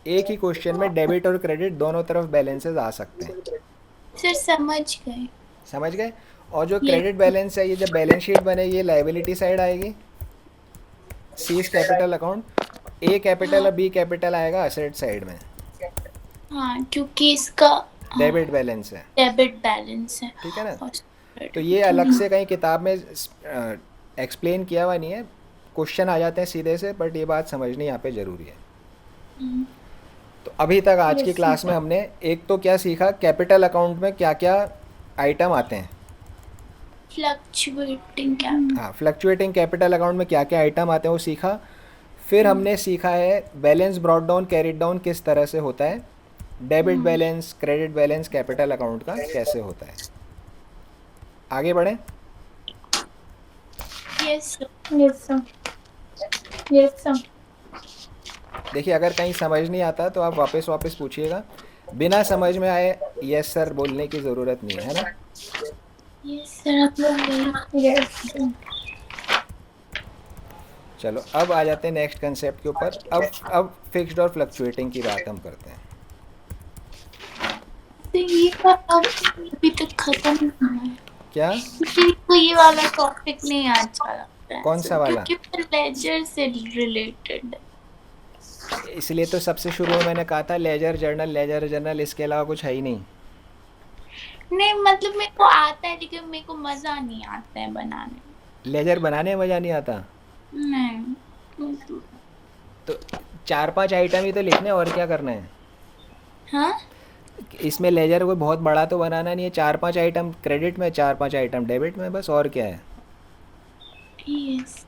एक ही क्वेश्चन में डेबिट और क्रेडिट दोनों तरफ बैलेंसेस आ सकते हैं। सर समझ गए। समझ गए। और जो ये क्रेडिट बैलेंस है, ये जब बैलेंस शीट बनेगी ये लाइबिलिटी साइड आएगी, C is capital account, A capital और बी कैपिटल आएगा असेट साइड में, हाँ क्योंकि इसका डेबिट बैलेंस है। डेबिट बैलेंस है। ठीक है ना। और तो ये अलग से कहीं किताब में एक्सप्लेन किया हुआ नहीं है, क्वेश्चन आ जाते हैं सीधे से, बट ये बात समझनी यहाँ पे ज़रूरी है। हम्म, तो अभी तक आज की Yes, क्लास में हमने एक तो क्या सीखा, कैपिटल अकाउंट में क्या क्या आइटम आते हैं। फ्लक्चुएटिंग क्या? हाँ, फ्लक्चुएटिंग कैपिटल अकाउंट में क्या क्या आइटम आते हैं वो सीखा। फिर हमने सीखा है balance brought down carried down किस तरह से होता है, debit balance credit balance capital account का कैसे होता है। आगे बढ़ें। Yes Yes, sir. Yes, sir. देखिए, अगर कहीं समझ नहीं आता तो आप वापस पूछिएगा, बिना समझ में आए यस सर बोलने की ज़रूरत नहीं है ना। यस सर आप लोग गए। Yes. sir. चलो अब आ जाते हैं नेक्स्ट कंसेप्ट के ऊपर। अब फिक्स्ड और फ्लक्चुएटिंग की बात हम करते हैं। तो ये वाला अभी तक खत्म नहीं हुआ है, क्या? क्योंकि तो ये वाला टॉपिक नहीं अच्छा लगता है कौन सा वाला? क्योंकि लेजर से रिलेटेड। इसलिए तो सबसे शुरू में मैंने कहा था लेजर जर्नल, इसके अलावा कुछ है ही नहीं। नहीं मतलब मेरे को आता है लेकिन मेरे को मजा नहीं आता है बनाने में। लेजर बनाने में मज़ा नहीं आता नहीं तो 4-5 आइटम ही तो लिखने हैं, और क्या करना है। हाँ इसमें लेजर कोई बहुत बड़ा तो बनाना नहीं है, 4-5 आइटम क्रेडिट में 4-5 आइटम डेबिट में, बस, और क्या है। यस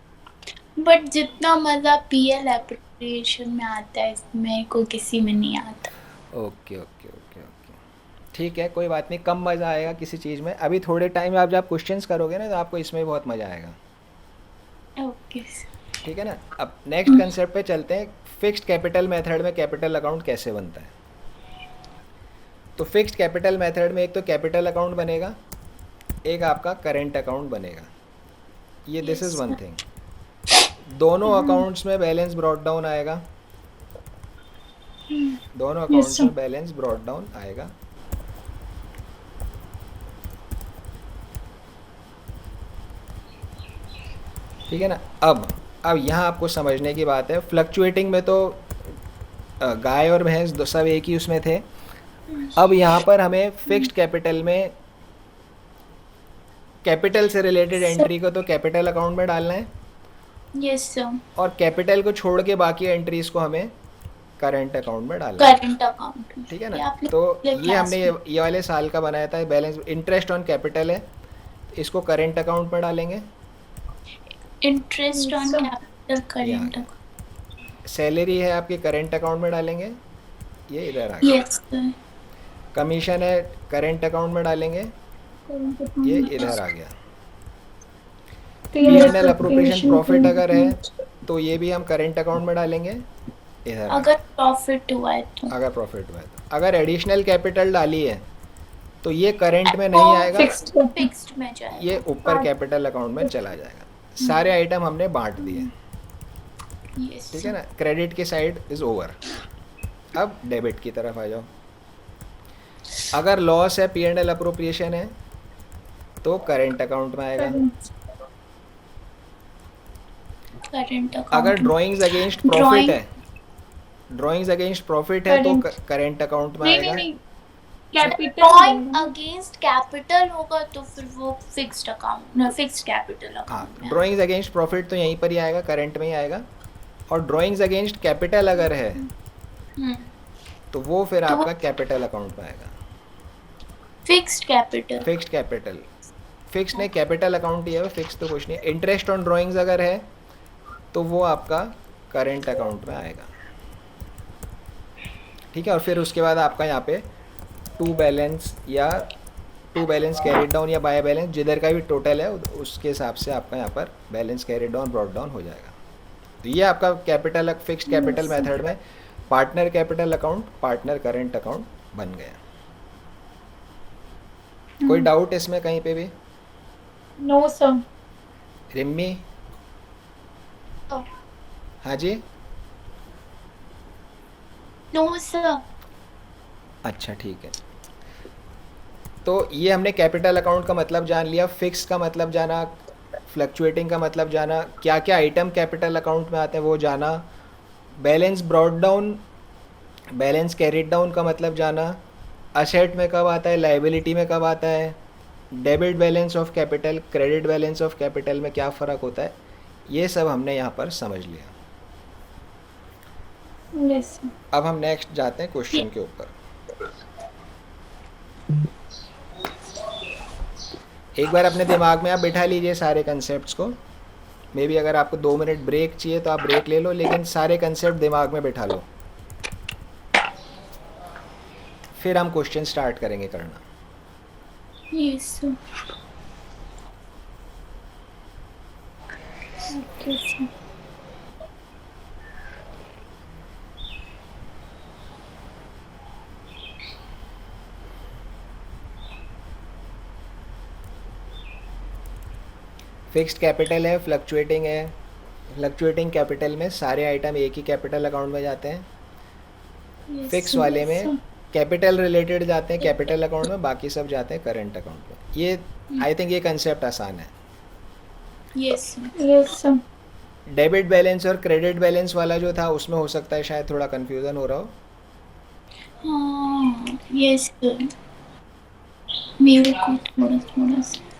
बट जितना मजा पीएल एप्रोप्रिएशन में आता है इसमें को किसी में नहीं आता। ओके ओके ओके ओके, ठीक है, कोई बात नहीं, कम मज़ा आएगा किसी चीज़ में। अभी थोड़े टाइम में आप जब क्वेश्चंस करोगे ना तो आपको इसमें बहुत मज़ा आएगा। ओके ठीक है ना। अब नेक्स्ट कंसेप्ट पे चलते हैं, फिक्स्ड कैपिटल मेथड में कैपिटल अकाउंट कैसे बनता है। तो फिक्स्ड कैपिटल मेथड में एक तो कैपिटल अकाउंट बनेगा, एक आपका करेंट अकाउंट बनेगा। ये दिस इज़ वन थिंग। दोनों अकाउंट्स में बैलेंस ब्रॉट डाउन आएगा, दोनों अकाउंट्स sir. में बैलेंस ब्रॉट डाउन आएगा। ठीक है ना। अब यहाँ आपको समझने की बात है, फ्लक्चुएटिंग में तो गाय और भैंस सब एक ही उसमें थे। अब यहाँ पर हमें फिक्स्ड कैपिटल में कैपिटल से रिलेटेड एंट्री को तो कैपिटल अकाउंट में डालना है, यस सर और कैपिटल को छोड़ के बाकी एंट्रीज को हमें करंट अकाउंट में डालना है। Current account. ठीक है ना। तो ये हमने ये वाले साल का बनाया था, बैलेंस इंटरेस्ट ऑन कैपिटल है, इसको करंट अकाउंट में डालेंगे। Interest on capital current. Salary है आपके करंट अकाउंट में डालेंगे, ये इधर आ गया। यस सर कमीशन है करंट अकाउंट में डालेंगे, ये इधर आ गया। P&L अप्रोप्रिएशन प्रॉफिट अगर है तो ये भी हम करंट अकाउंट में डालेंगे, इधर आ अगर प्रॉफिट हुआ है तो। गया। अगर प्रॉफिट हुआ है तो। अगर एडिशनल कैपिटल डाली है तो ये करंट में नहीं आएगा, फिक्स्ड में जाएगा, ये ऊपर कैपिटल अकाउंट में चला जाएगा। सारे आइटम हमने बांट दिए। यस ठीक है ना। क्रेडिट की साइड इज ओवर। अब डेबिट की तरफ आ जाओ। अगर लॉस है, P&L अप्रोप्रिएशन है, तो करंट अकाउंट में आएगा। Current account. अगर ड्राइंग्स अगेंस्ट प्रॉफिट है, ड्राइंग्स अगेंस्ट प्रॉफिट है तो करंट अकाउंट में आएगा। नहीं कैपिटल ड्राइंग अगेंस्ट कैपिटल होगा तो फिर वो फिक्स्ड अकाउंट ना फिक्स्ड कैपिटल हाँ, अकाउंट में। ड्राइंग्स अगेंस्ट प्रॉफिट तो यहीं पर ही आएगा, करंट में ही आएगा। और ड्राइंग्स अगेंस्ट कैपिटल अगर है तो वो फिर तो आपका कैपिटल अकाउंट में आएगा। Fixed capital. Fixed capital, fix नहीं, कैपिटल अकाउंट ही है, फिक्स तो कुछ नहीं। इंटरेस्ट ऑन ड्राइंग्स अगर है तो वो आपका करंट अकाउंट में आएगा। ठीक है। और फिर उसके बाद आपका यहाँ पे टू बैलेंस कैरी डाउन या बाय बैलेंस, जिधर का भी टोटल है उसके हिसाब से आपका यहाँ पर balance carry down brought down हो जाएगा। तो ये आपका कैपिटल फिक्स्ड कैपिटल मेथड में partner capital account, partner current account बन गया। कोई डाउट इसमें कहीं पे भी? No, sir. रिम्मी? Oh, हाँ जी। no sir. अच्छा ठीक है, तो ये हमने कैपिटल अकाउंट का मतलब जान लिया, फिक्स का मतलब जाना, फ्लक्चुएटिंग का मतलब जाना, क्या क्या आइटम कैपिटल अकाउंट में आते हैं वो जाना, balance brought down, balance carried down का मतलब जाना, असेट में कब आता है, लाइबिलिटी में कब आता है, debit balance of capital, credit balance of capital में क्या फ़र्क होता है, ये सब हमने यहाँ पर समझ लिया। Yes, sir. अब हम नेक्स्ट जाते हैं क्वेश्चन के ऊपर। एक बार अपने दिमाग में आप बिठा लीजिए सारे कंसेप्ट्स को। मे बी अगर आपको 2 मिनट ब्रेक चाहिए तो आप ब्रेक ले लो, लेकिन सारे कंसेप्ट दिमाग में बिठा लो, फिर हम क्वेश्चन स्टार्ट करेंगे करना। Yes sir. Okay, sir. Fixed capital है, फ्लक्चुएटिंग है। फ्लक्चुएटिंग कैपिटल में सारे आइटम एक ही कैपिटल अकाउंट में जाते हैं, Yes फिक्स sir. वाले में कैपिटल रिलेटेड जाते हैं कैपिटल अकाउंट में, बाकी सब जाते हैं करंट अकाउंट में। ये आई थिंक ये कंसेप्ट आसान है। Yes sir. Yes, sir. Debit balance और क्रेडिट बैलेंस वाला जो था उसमें हो सकता है शायद थोड़ा कन्फ्यूज़न हो रहा हो। हाँ, yes sir. मेरे को थोड़ा थोड़ा सा।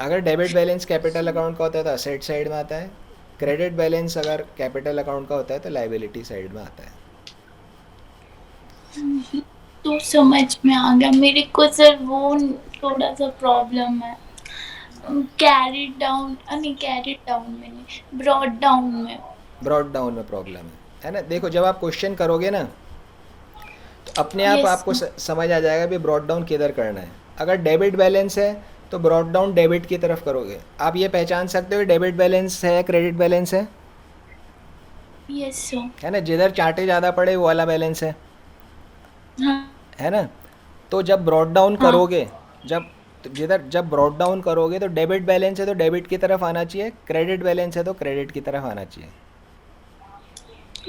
अगर डेबिट बैलेंस कैपिटल अकाउंट का होता है तो असेट साइड में आता है, क्रेडिट बैलेंस अगर कैपिटल अकाउंट का होता है तो लाइबिलिटी साइड में आता है। तो समझ में आ गया मेरे को सर, वो थोड़ा सा प्रॉब्लम है। कैरिड डाउन, नहीं कैरिड डाउन में नहीं, ब्रॉड डाउन में। ब्रॉड डाउन में प्रॉब्लम है ना। देखो जब आप क्वेश्चन करोगे ना तो अपने आप Yes, आपको समझ आ जाएगा भी ब्रॉड डाउन किधर करना है। अगर डेबिट बैलेंस है तो ब्रॉड डाउन डेबिट की तरफ करोगे। आप ये पहचान सकते हो डेबिट बैलेंस है क्रेडिट बैलेंस है यस सर। है ना, जिधर चार्टे ज़्यादा पड़े वो वाला बैलेंस हाँ है ना। तो जब ब्रॉड डाउन हाँ। करोगे, जब ब्रॉड डाउन करोगे तो डेबिट बैलेंस है तो डेबिट की तरफ आना चाहिए, क्रेडिट बैलेंस है तो क्रेडिट की तरफ आना चाहिए।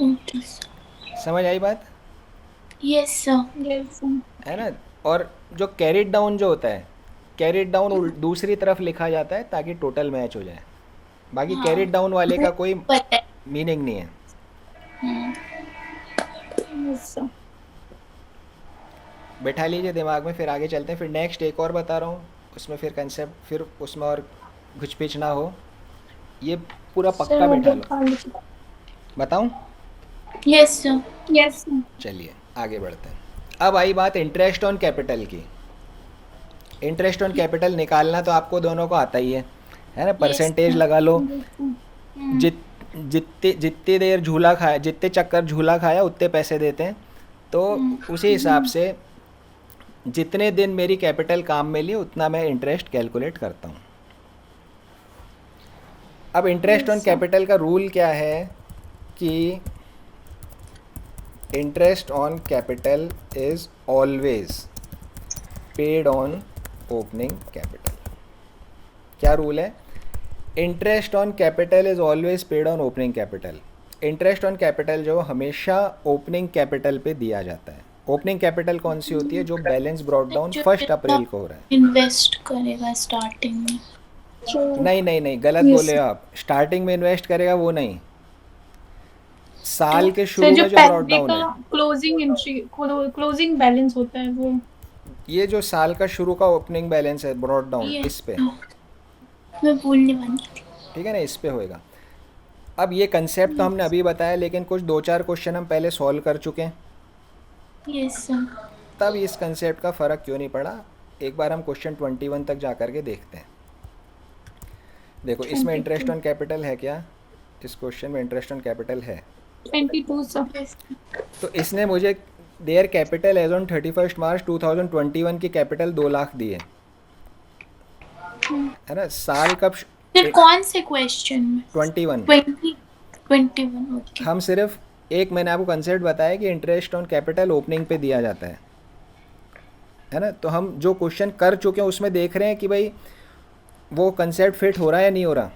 Okay sir. समझ आई बात? Yes sir. Yes, sir. है ना। और जो कैरिड डाउन जो होता है, कैरिड डाउन दूसरी तरफ लिखा जाता है ताकि टोटल मैच हो जाए। बाकी हाँ। कैरिड डाउन वाले का कोई पता है। मीनिंग नहीं है। हाँ। Yes, sir. बैठा लीजिए दिमाग में, फिर आगे चलते हैं। फिर नेक्स्ट एक और बता रहा हूँ, उसमें फिर कंसेप्ट, फिर उसमें और घुच-पिच ना हो, ये पूरा पक्का Sir, बैठा मुझे लो। पानी- बताऊँ? Yes sir. Yes, sir. चलिए आगे बढ़ते हैं। अब आई बात इंटरेस्ट ऑन कैपिटल की। इंटरेस्ट ऑन कैपिटल निकालना तो आपको दोनों को आता ही है ना। परसेंटेज लगा लो, जित जितनी देर झूला खाया, जितने चक्कर झूला खाया उतने पैसे देते हैं। तो उसी हिसाब से जितने दिन मेरी कैपिटल काम में ली उतना मैं इंटरेस्ट कैलकुलेट करता हूँ। अब इंटरेस्ट ऑन कैपिटल का रूल क्या है कि interest on capital is always paid on opening capital. क्या रूल है? Interest on capital is always paid on opening capital. Interest on capital जो हमेशा ओपनिंग कैपिटल पे दिया जाता है। ओपनिंग कैपिटल कौन सी होती है? जो बैलेंस ब्रॉड डाउन 1 अप्रैल को हो रहा है। इन्वेस्ट करेगा स्टार्टिंग में। नहीं नहीं नहीं, गलत बोले आप। स्टार्टिंग में इन्वेस्ट करेगा वो नहीं, साल के शुरू Sir, जो में जो ब्रॉड पहले डाउन का है, क्लोजिंग एंट्री, क्लोजिंग बैलेंस होता है वो। ये जो साल का शुरू का ओपनिंग बैलेंस है ब्रॉड डाउन, ये इस पे, मैं बोलने वाली थी। ठीक है ना, इस पे होएगा। अब ये कंसेप्ट तो हमने अभी बताया, लेकिन कुछ 2-4 क्वेश्चन हम पहले सॉल्व कर चुके हैं, यस सर। तब इस कंसेप्ट का फ़र्क क्यों नहीं पड़ा। एक बार हम क्वेश्चन 21 तक जा कर के देखते हैं। देखो इसमें इंटरेस्ट ऑन कैपिटल है क्या? इस क्वेश्चन में इंटरेस्ट ऑन कैपिटल है। 22, sir. तो इसने मुझे there capital as on 31 March 2021 की कैपिटल 2 लाख दी है ना। साल कब? फिर कौन से क्वेश्चन में? 21। 21 ओके। हम सिर्फ एक, मैंने आपको कंसेप्ट बताया कि इंटरेस्ट ऑन कैपिटल ओपनिंग पे दिया जाता है है ना। तो हम जो क्वेश्चन कर चुके हैं उसमें देख रहे हैं कि भाई वो कंसेप्ट फिट हो रहा है या नहीं हो रहा,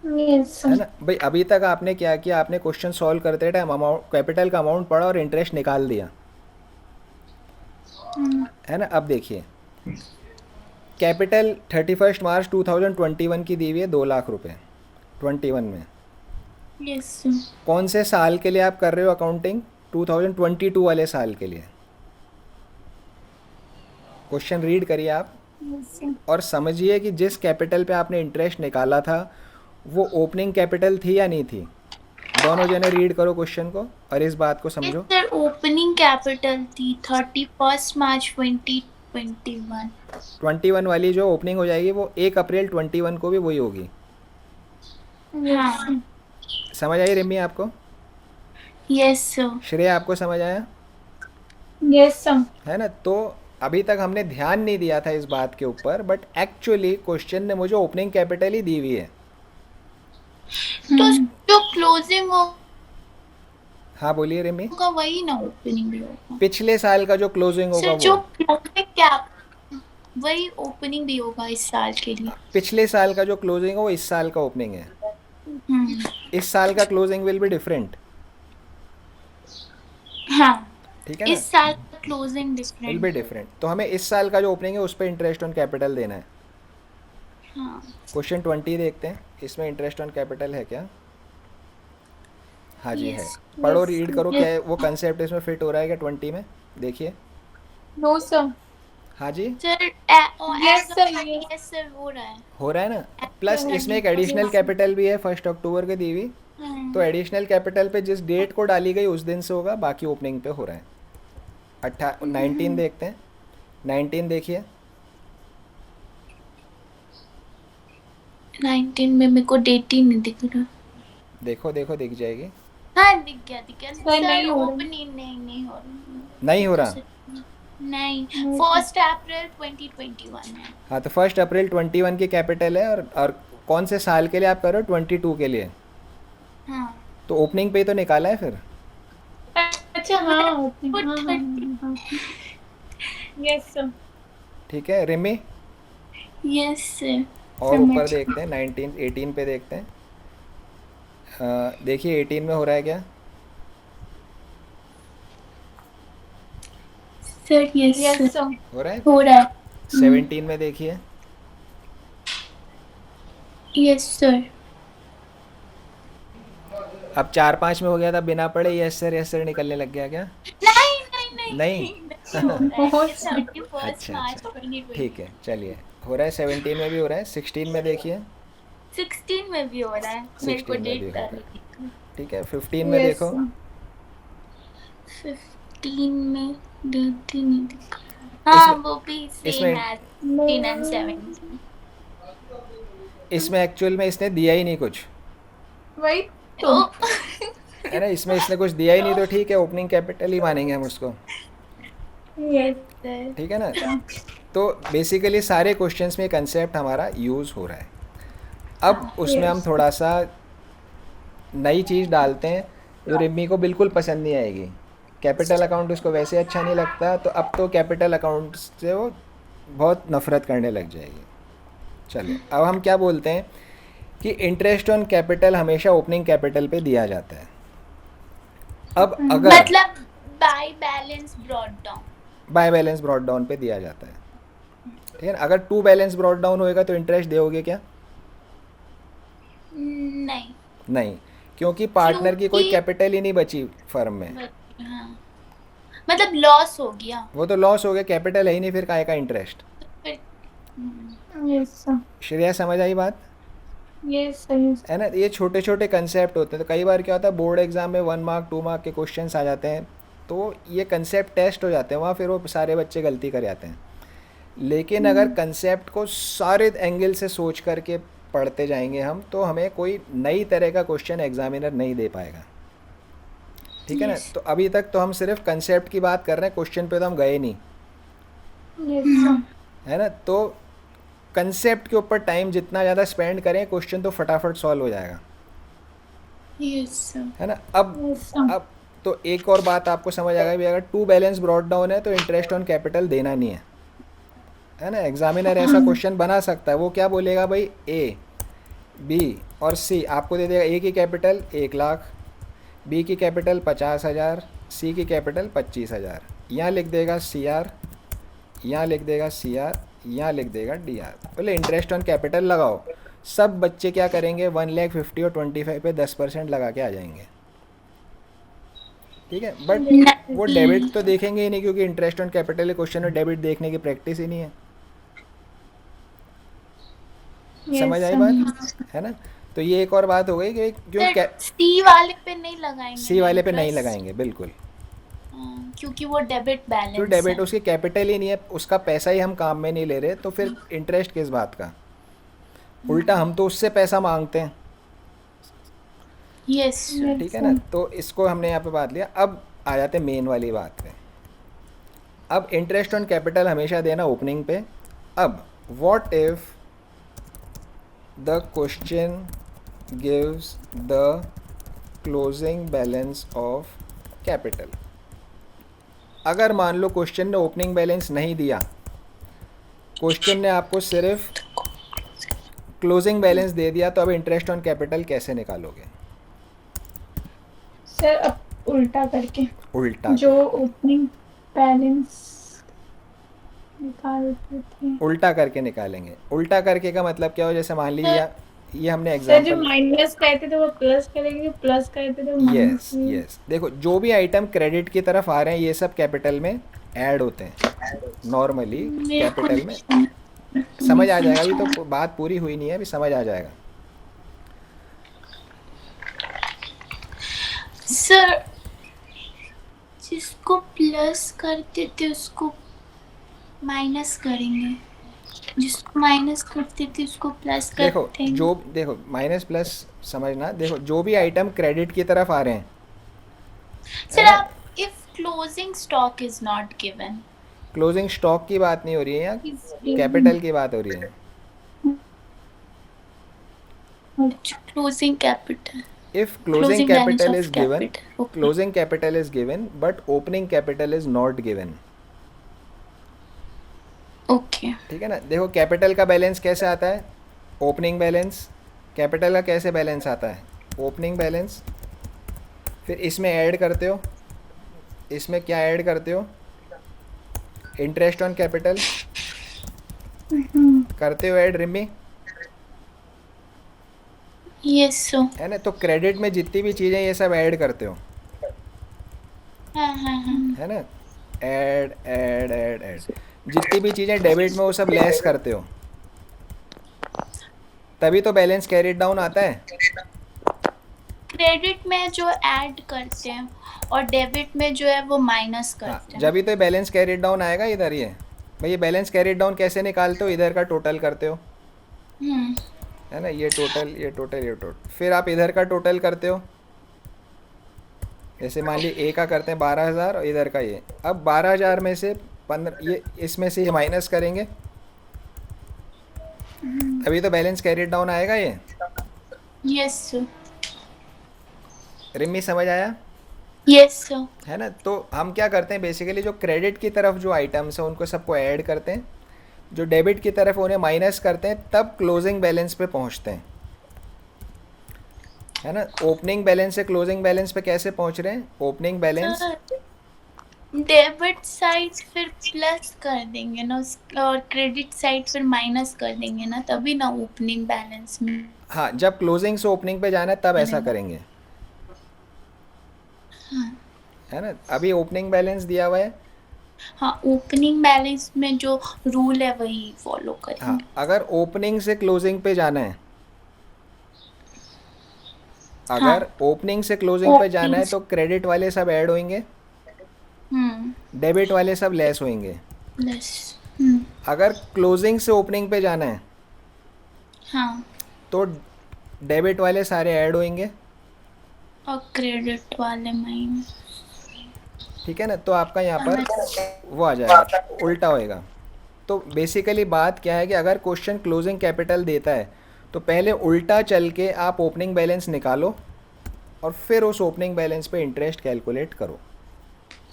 Yes, sir. है ना। भाई अभी तक आपने क्या किया, आपने क्वेश्चन सॉल्व करते टाइम अमाउंट, कैपिटल का अमाउंट पढ़ा और इंटरेस्ट निकाल दिया, है ना। अब देखिए कैपिटल 31 मार्च 2021 की दी हुई है 2 लाख रुपए 21 में। Yes sir. कौन से साल के लिए आप कर रहे हो अकाउंटिंग? 2022 वाले साल के लिए। क्वेश्चन रीड करिए आप Yes, sir. और समझिए कि जिस कैपिटल पे आपने इंटरेस्ट निकाला था वो ओपनिंग कैपिटल थी या नहीं थी। दोनों जने रीड करो क्वेश्चन को और इस बात को यस समझो। सर, ओपनिंग कैपिटल थी 31 मार्च 2021। 21 वाली जो ओपनिंग हो जाएगी वो 1 अप्रैल 21 को भी वही होगी। हाँ। समझ आई रिमी आपको? Yes sir. श्रेया आपको समझ आया? Yes, sir. है ना। तो अभी तक हमने ध्यान नहीं दिया था इस बात के ऊपर, बट एक्चुअली क्वेश्चन ने मुझे ओपनिंग कैपिटल ही दी हुई है। तो जो क्लोजिंग हाँ बोलिए रिमी। होगा वही ना ओपनिंग भी होगा। पिछले साल का जो क्लोजिंग होगा सर जो वो, क्लोजिंग क्या वही ओपनिंग भी होगा इस साल के लिए। पिछले साल का जो क्लोजिंग है वो इस साल का ओपनिंग है। इस साल का क्लोजिंग विल बी डिफरेंट, हाँ। ठीक है ना। इस साल का closing will different. Be different. तो हमें इस साल का जो ओपनिंग है उस पर इंटरेस्ट ऑन कैपिटल देना है। हाँ। क्वेश्चन 20 देखते हैं, इसमें इंटरेस्ट ऑन कैपिटल है क्या? हाँ जी है। Yes. पढ़ो Yes, रीड करो, yes. क्या है वो कंसेप्ट इसमें फिट हो रहा है क्या 20 में? देखिए। No, sir. हाँ जी sir Yes, sir. Yes sir हो रहा है। हो रहा है ना। Plus Yes. इसमें एक एडिशनल कैपिटल भी है 1 अक्टूबर के दी हुई। तो एडिशनल कैपिटल पे जिस डेट को डाली गई उस दिन से होगा, बाकी ओपनिंग पे हो रहा है। 19 देखते हैं। 19 देखिए। 19 में मेरे को डेट ही नहीं दिख रहा। देखो देखो दिख जाएगी। हाँ दिख गया सर, नहीं हो रहा। ओपनिंग नहीं हो रहा। नहीं हो रहा। नहीं 1 अप्रैल 2021 है। हाँ तो 1 अप्रैल 21 की कैपिटल है और कौन से साल के लिए आप कर रहे हो? 22 के लिए। हाँ। तो ओपनिंग पे ही तो निकाला है फिर। अच्छा हाँ opening, हाँ. Yes, sir. ठीक है रिमी। Yes sir. और ऊपर देखते हैं 18 पे देखते हैं। देखिए 18 में हो रहा है क्या? Sir yes Yes, sir sir. हो रहा है। हो रहा है। 17 में देखिए। Yes sir. अब 4-5 में हो गया था बिना पढ़े यस सर निकलने लग गया क्या? नहीं नहीं। फर्स्ट अच्छा मार्च अच्छा 2020। ठीक है चलिए। हो रहा है 17 में भी हो रहा है। 16 में देखिए। 16 में भी हो रहा है। मेरे को 16 में भी डेट हो रहा है। ठीक है 15 में Yes, देखो। sir. 15 में डेट ही नहीं दिख रहा। हाँ वो भी सेम इसमें- है 16 एंड 17। इसमें एक्चुअल में इसने दिया ही नहीं कुछ, वही तो. ओ है ना। इसमें इसने कुछ दिया ही नहीं, तो ठीक है ओपनिंग कैपिटल ही मानेंगे हम उसको, Yes. सर। ठीक है ना। तो बेसिकली सारे क्वेश्चंस में कंसेप्ट हमारा यूज़ हो रहा है। अब उसमें हम थोड़ा सा नई चीज़ डालते हैं जो रिमी को बिल्कुल पसंद नहीं आएगी। कैपिटल अकाउंट उसको वैसे अच्छा नहीं लगता, तो अब तो कैपिटल अकाउंट से वो बहुत नफ़रत करने लग जाएगी। चलिए अब हम क्या बोलते हैं कि इंटरेस्ट ऑन कैपिटल हमेशा ओपनिंग कैपिटल पे दिया जाता है। अब अगर मतलब by balance brought down. By balance brought down पे दिया जाता है, ठीक है ना। अगर टू बैलेंस ब्रॉट डाउन होएगा तो इंटरेस्ट दोगे क्या? नहीं। नहीं, क्योंकि पार्टनर की कोई क्योंकि- कैपिटल ही नहीं बची फर्म में। हाँ मतलब लॉस हो गया वो तो लॉस हो गया, कैपिटल है ही नहीं, फिर काहे का इंटरेस्ट। फिर। Yes, sir. श्रेया समझ आई बात, Yes, sir. Yes. है ना। ये छोटे छोटे कंसेप्ट होते हैं। तो कई बार क्या होता है बोर्ड एग्जाम में 1 मार्क 2 मार्क के क्वेश्चंस आ जाते हैं, तो ये कंसेप्ट टेस्ट हो जाते हैं वहाँ, फिर वो सारे बच्चे गलती कर जाते हैं। लेकिन अगर कंसेप्ट को सारे एंगल से सोच करके पढ़ते जाएंगे हम, तो हमें कोई नई तरह का क्वेश्चन एग्जामिनर नहीं दे पाएगा, ठीक है ना। Yes. तो अभी तक तो हम सिर्फ कंसेप्ट की बात कर रहे हैं, क्वेश्चन पे तो हम गए नहीं, Yes, sir. है ना। तो कंसेप्ट के ऊपर टाइम जितना ज़्यादा स्पेंड करें, क्वेश्चन तो फटाफट सॉल्व हो जाएगा, यस सर। है ना। अब Yes, sir. अब तो एक और बात आपको समझ आ गई, अगर टू बैलेंस ब्रॉट डाउन है तो इंटरेस्ट ऑन कैपिटल देना नहीं है ना। एग्जामिनर ऐसा क्वेश्चन बना सकता है, वो क्या बोलेगा भाई, ए बी और सी आपको दे देगा, ए की कैपिटल 1,00,000, बी की कैपिटल 50,000, सी की कैपिटल 25,000। यहाँ लिख देगा सी आर, यहाँ लिख देगा सी आर, यहाँ लिख देगा डी आर। बोले इंटरेस्ट ऑन कैपिटल लगाओ। सब बच्चे क्या करेंगे, 1,50,000 और 25 पे 10% लगा के आ जाएंगे, ठीक है। बट वो डेबिट तो देखेंगे ही नहीं, क्योंकि इंटरेस्ट ऑन कैपिटल क्वेश्चन में डेबिट देखने की प्रैक्टिस ही नहीं है। समझ आई बात है ना। तो ये एक और बात हो गई कि क्यों सी वाले पे नहीं लगाएंगे, सी वाले पे नहीं लगाएंगे बिल्कुल, क्योंकि वो डेबिट बैलेंस क्यों डेबिट उसकी कैपिटल ही नहीं है, उसका पैसा ही हम काम में नहीं ले रहे, तो फिर इंटरेस्ट किस बात का। उल्टा हम तो उससे पैसा मांगते हैं, यस ठीक है ना। तो इसको हमने यहाँ पे बात लिया। अब आ जाते मेन वाली बात पे। अब इंटरेस्ट ऑन कैपिटल हमेशा देना ओपनिंग पे। अब what if the question gives the closing balance of capital. अगर मान लो क्वेश्चन ने ओपनिंग बैलेंस नहीं दिया, क्वेश्चन ने आपको सिर्फ क्लोजिंग बैलेंस दे दिया, तो अब इंटरेस्ट ऑन कैपिटल कैसे निकालोगे। सर अब उल्टा करके, उल्टा जो ओपनिंग बैलेंस निकालते थे, उल्टा करके निकालेंगे। उल्टा करके का मतलब क्या हो, जैसे मान लीजिए ये हमने सर जो एग्जांपल, माइनस कहते थे वो प्लस करेंगे, प्लस कहते थे यस माइनस। यस, देखो जो भी आइटम क्रेडिट की तरफ आ रहे हैं ये सब कैपिटल में ऐड होते हैं नॉर्मली कैपिटल में। समझ आ जाएगा, अभी तो बात पूरी हुई नहीं है, अभी समझ आ जाएगा। सर जिसको प्लस करते थे उसको माइनस करेंगे, जिसको माइनस करते थे उसको प्लस देखो करते हैं। जो देखो माइनस प्लस समझना, देखो जो भी आइटम क्रेडिट की तरफ आ रहे हैं, सर आप if closing stock is not given, closing stock की बात नहीं हो रही है यहाँ, कैपिटल की बात हो रही है। Closing capital, If closing balance capital of is given, capital, okay. closing capital is given, but opening capital is not given. Okay ठीक है ना। देखो कैपिटल का बैलेंस कैसे आता है, ओपनिंग बैलेंस। कैपिटल का कैसे बैलेंस आता है, ओपनिंग बैलेंस। फिर इसमें ऐड करते हो, इसमें क्या ऐड करते हो, इंटरेस्ट ऑन कैपिटल करते हो ऐड, रिमी यस सर, है ना। तो क्रेडिट में जितनी भी चीज़ें ये सब ऐड करते हो, हाँ है ना। ऐड ऐड ऐड ऐड, जितनी भी चीज़ें डेबिट में वो सब लेस करते हो, तभी तो बैलेंस कैरिड डाउन आता है। क्रेडिट में जो ऐड करते हैं और डेबिट में जो है वो माइनस हाँ, करते हैं। जब भी तो बैलेंस कैरिड डाउन आएगा इधर। ये भाई ये बैलेंस कैरिड डाउन कैसे निकालते हो, इधर का टोटल करते हो, है ना। ये टोटल ये टोटल ये टोटल, फिर आप इधर का टोटल करते हो। जैसे मान लीजिए ए का करते हैं 12,000 और इधर का ये, अब 12,000 में से 15 ये इसमें से ये माइनस करेंगे, तभी तो बैलेंस कैरिड डाउन आएगा ये। यस सर, रिमी समझ आया, यस सर, है ना। तो हम क्या करते हैं बेसिकली, जो क्रेडिट की तरफ जो आइटम्स हैं उनको सबको ऐड करते हैं, जो डेबिट की तरफ उन्हें माइनस करते हैं, तब क्लोजिंग बैलेंस पे पहुंचते हैं, है ना। ओपनिंग बैलेंस से क्लोजिंग बैलेंस पे कैसे पहुंच रहे हैं, ओपनिंग बैलेंस डेबिट साइड फिर प्लस कर देंगे ना और क्रेडिट साइड फिर माइनस कर देंगे ना, तभी ना ओपनिंग बैलेंस में। हाँ, जब क्लोजिंग से ओपनिंग पे जाना है तब ऐसा करेंगे, है ना। अभी ओपनिंग बैलेंस दिया हुआ है, हाँ ओपनिंग बैलेंस में जो रूल है वही फॉलो करेंगे। हाँ। अगर ओपनिंग से क्लोजिंग पे जाना है, अगर ओपनिंग से क्लोजिंग पे जाना है तो क्रेडिट वाले सब ऐड होंगे, डेबिट वाले सब लेस होंगे। अगर क्लोजिंग से ओपनिंग पे जाना है, हाँ, तो डेबिट वाले सारे ऐड होंगे और क्रेडिट वाले माइनस। ठीक है ना। तो आपका यहाँ पर वो आ जाएगा, उल्टा होएगा। तो बेसिकली बात क्या है कि अगर क्वेश्चन क्लोजिंग कैपिटल देता है तो पहले उल्टा चल के आप ओपनिंग बैलेंस निकालो और फिर उस ओपनिंग बैलेंस पे इंटरेस्ट कैलकुलेट करो।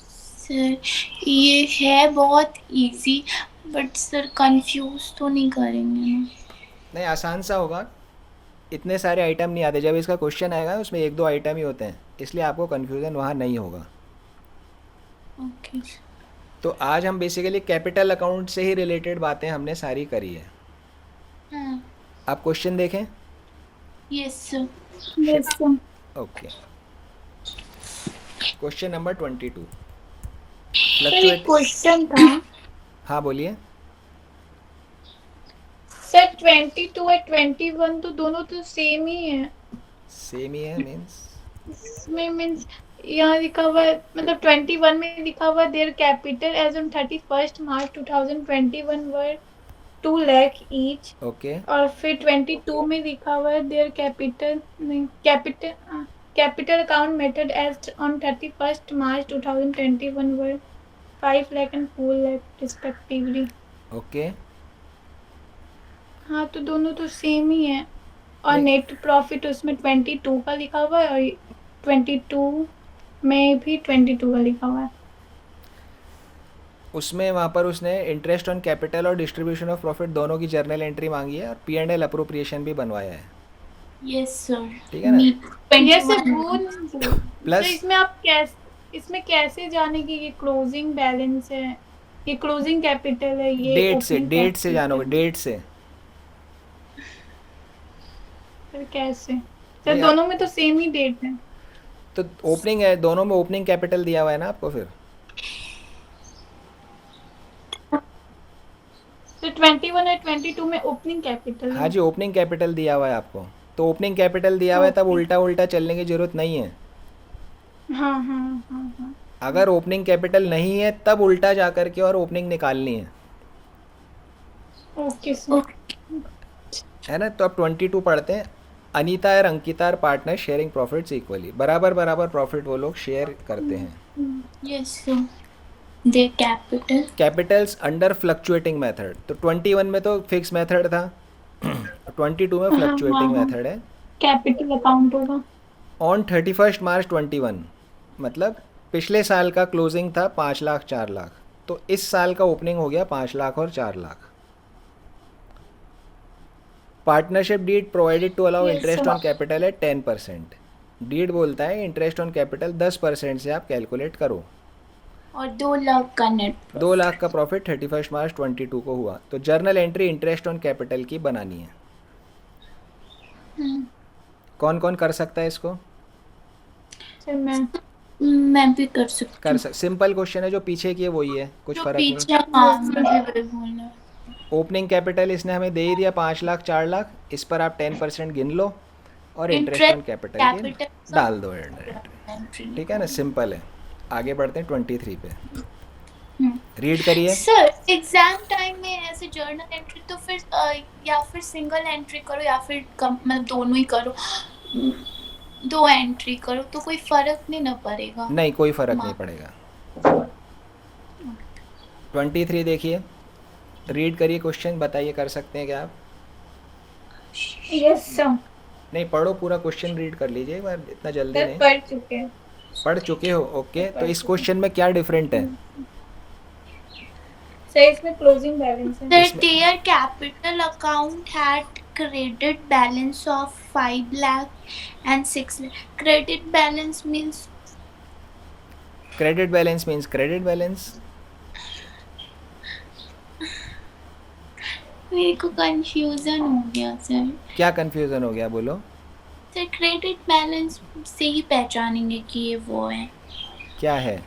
सर ये है बहुत इजी, बट सर कंफ्यूज तो नहीं करेंगे ना? नहीं, आसान सा होगा, इतने सारे आइटम नहीं आते। जब इसका क्वेश्चन आएगा उसमें 1-2 आइटम ही होते हैं, इसलिए आपको कन्फ्यूज़न वहाँ नहीं होगा। ओके। तो आज हम बेसिकली कैपिटल अकाउंट से ही रिलेटेड बातें हमने सारी करी है। हाँ। आप क्वेश्चन देखें। Yes sir. Yes, sir. Okay, question number 22। Sir एक फ्लक्चुएट। क्वेश्चन था हाँ बोलिए। सर, 22 और 21 तो दोनों तो सेम ही है। सेम ही है मीन्स? इसमें मीन्स यहाँ लिखा हुआ है, मतलब 21 में लिखा हुआ there capital as on 31 March 2021 were 2 lakh each, okay, और फिर 22 में लिखा हुआ है देयर कैपिटल नहीं capital account method as on 31 March 2021 were 5 lakh and 4 lakh respectively. Okay. हाँ, तो दोनों तो सेम ही है, और नहीं। नेट प्रॉफिट उसमें 22 का लिखा हुआ है, और 22 में भी 22 का लिखा हुआ है। उसमें वहाँ पर उसने इंटरेस्ट ऑन कैपिटल और डिस्ट्रीब्यूशन ऑफ प्रॉफिट दोनों की जर्नल एंट्री मांगी है और P&L अप्रोप्रिएशन भी बनवाया है। Yes sir. ठीक है ना? ये सर वो प्लस इसमें आप कैसे जाने कि ये क्लोजिंग बैलेंस है, ये क्लोजिंग कैपिटल है, ये डेट से opening capital जानोगे, है? डेट से। फिर कैसे सर, नहीं, दोनों में तो सेम ही डेट है। तो ओपनिंग है, दोनों में ओपनिंग कैपिटल दिया हुआ है ना आपको फिर। तो 21 और 22 में ओपनिंग कैपिटल हाँ है। जी, ओपनिंग कैपिटल दिया हुआ है आपको, तो ओपनिंग कैपिटल दिया हुआ है, तब उल्टा उल्टा चलने की ज़रूरत नहीं है। हाँ हाँ हाँ हाँ। अगर ओपनिंग कैपिटल नहीं है तब उल्टा जा करके और ओपनिंग निकालनी है, ओके सर। है ना? तो अब 22 पढ़ते हैं। अनीता और Ankita are partner sharing profits equally, बराबर बराबर प्रॉफिट वो लोग शेयर करते हैं। Yes sir. They capital capitals under fluctuating method, तो 21 में तो फिक्स मेथड था, 22 में फ्लक्चुएटिंग मेथड है। कैपिटल अकाउंट होगा। ऑन 31 मार्च 21, मतलब पिछले साल का क्लोजिंग था 5 लाख 4 लाख, तो इस साल का ओपनिंग हो गया 5 लाख और 4 lakh. Partnership deed provided to allow Yes, interest sir. On capital at 10%। Deed बोलता है इंटरेस्ट ऑन कैपिटल 10% से आप कैलकुलेट करो। और 2 लाख का नेट 2 लाख का प्रॉफिट 31 मार्च 22 को हुआ, तो journal entry interest on capital की बनानी है। कौन कौन कर सकता है इसको? सर मैं भी कर सकती हूँ। सिंपल क्वेश्चन है, जो पीछे की है वही है, कुछ जो फर्क पीछे नहीं। हाँ मुझे वही बोलना है। ओपनिंग कैपिटल इसने हमें दे ही दिया 5 लाख 4 लाख, इस पर आप 10% गिन लो और इंटरेस्ट ऑन कैपिटल की कैपिटल डाल दो एंट्री। ठीक है ना, सिंपल है। आगे बढ़ते हैं 23 पे। रीड करिए। सर एग्जाम टाइम में ऐसे जर्नल एंट्री तो फिर या फिर सिंगल एंट्री करो या फिर मतलब दोनों ही करो, 2 एंट्री करो तो कोई फर्क नहीं ना पड़ेगा? नहीं, कोई फर्क नहीं पड़ेगा। 23 देखिए, रीड करिए क्वेश्चन, बताइए कर सकते हैं क्या आप? Yes sir. नहीं, पढ़ो पूरा क्वेश्चन, रीड कर लीजिए एक बार, इतना जल्दी सर नहीं। पढ़ चुके हैं। पढ़ चुके हो? ओके, तो इस क्वेश्चन में क्या डिफरेंट है? सर इसमें क्लोजिंग बैलेंस है। Sir, their capital account had credit balance of 5 lakh and 6 lakh. Credit balance means credit balance means credit balance. मेरे को कंफ्यूजन हो गया सर। क्या कंफ्यूजन हो गया, बोलो। सर क्रेडिट बैलेंस से ही पहचानेंगे कि ये वो है। क्या है?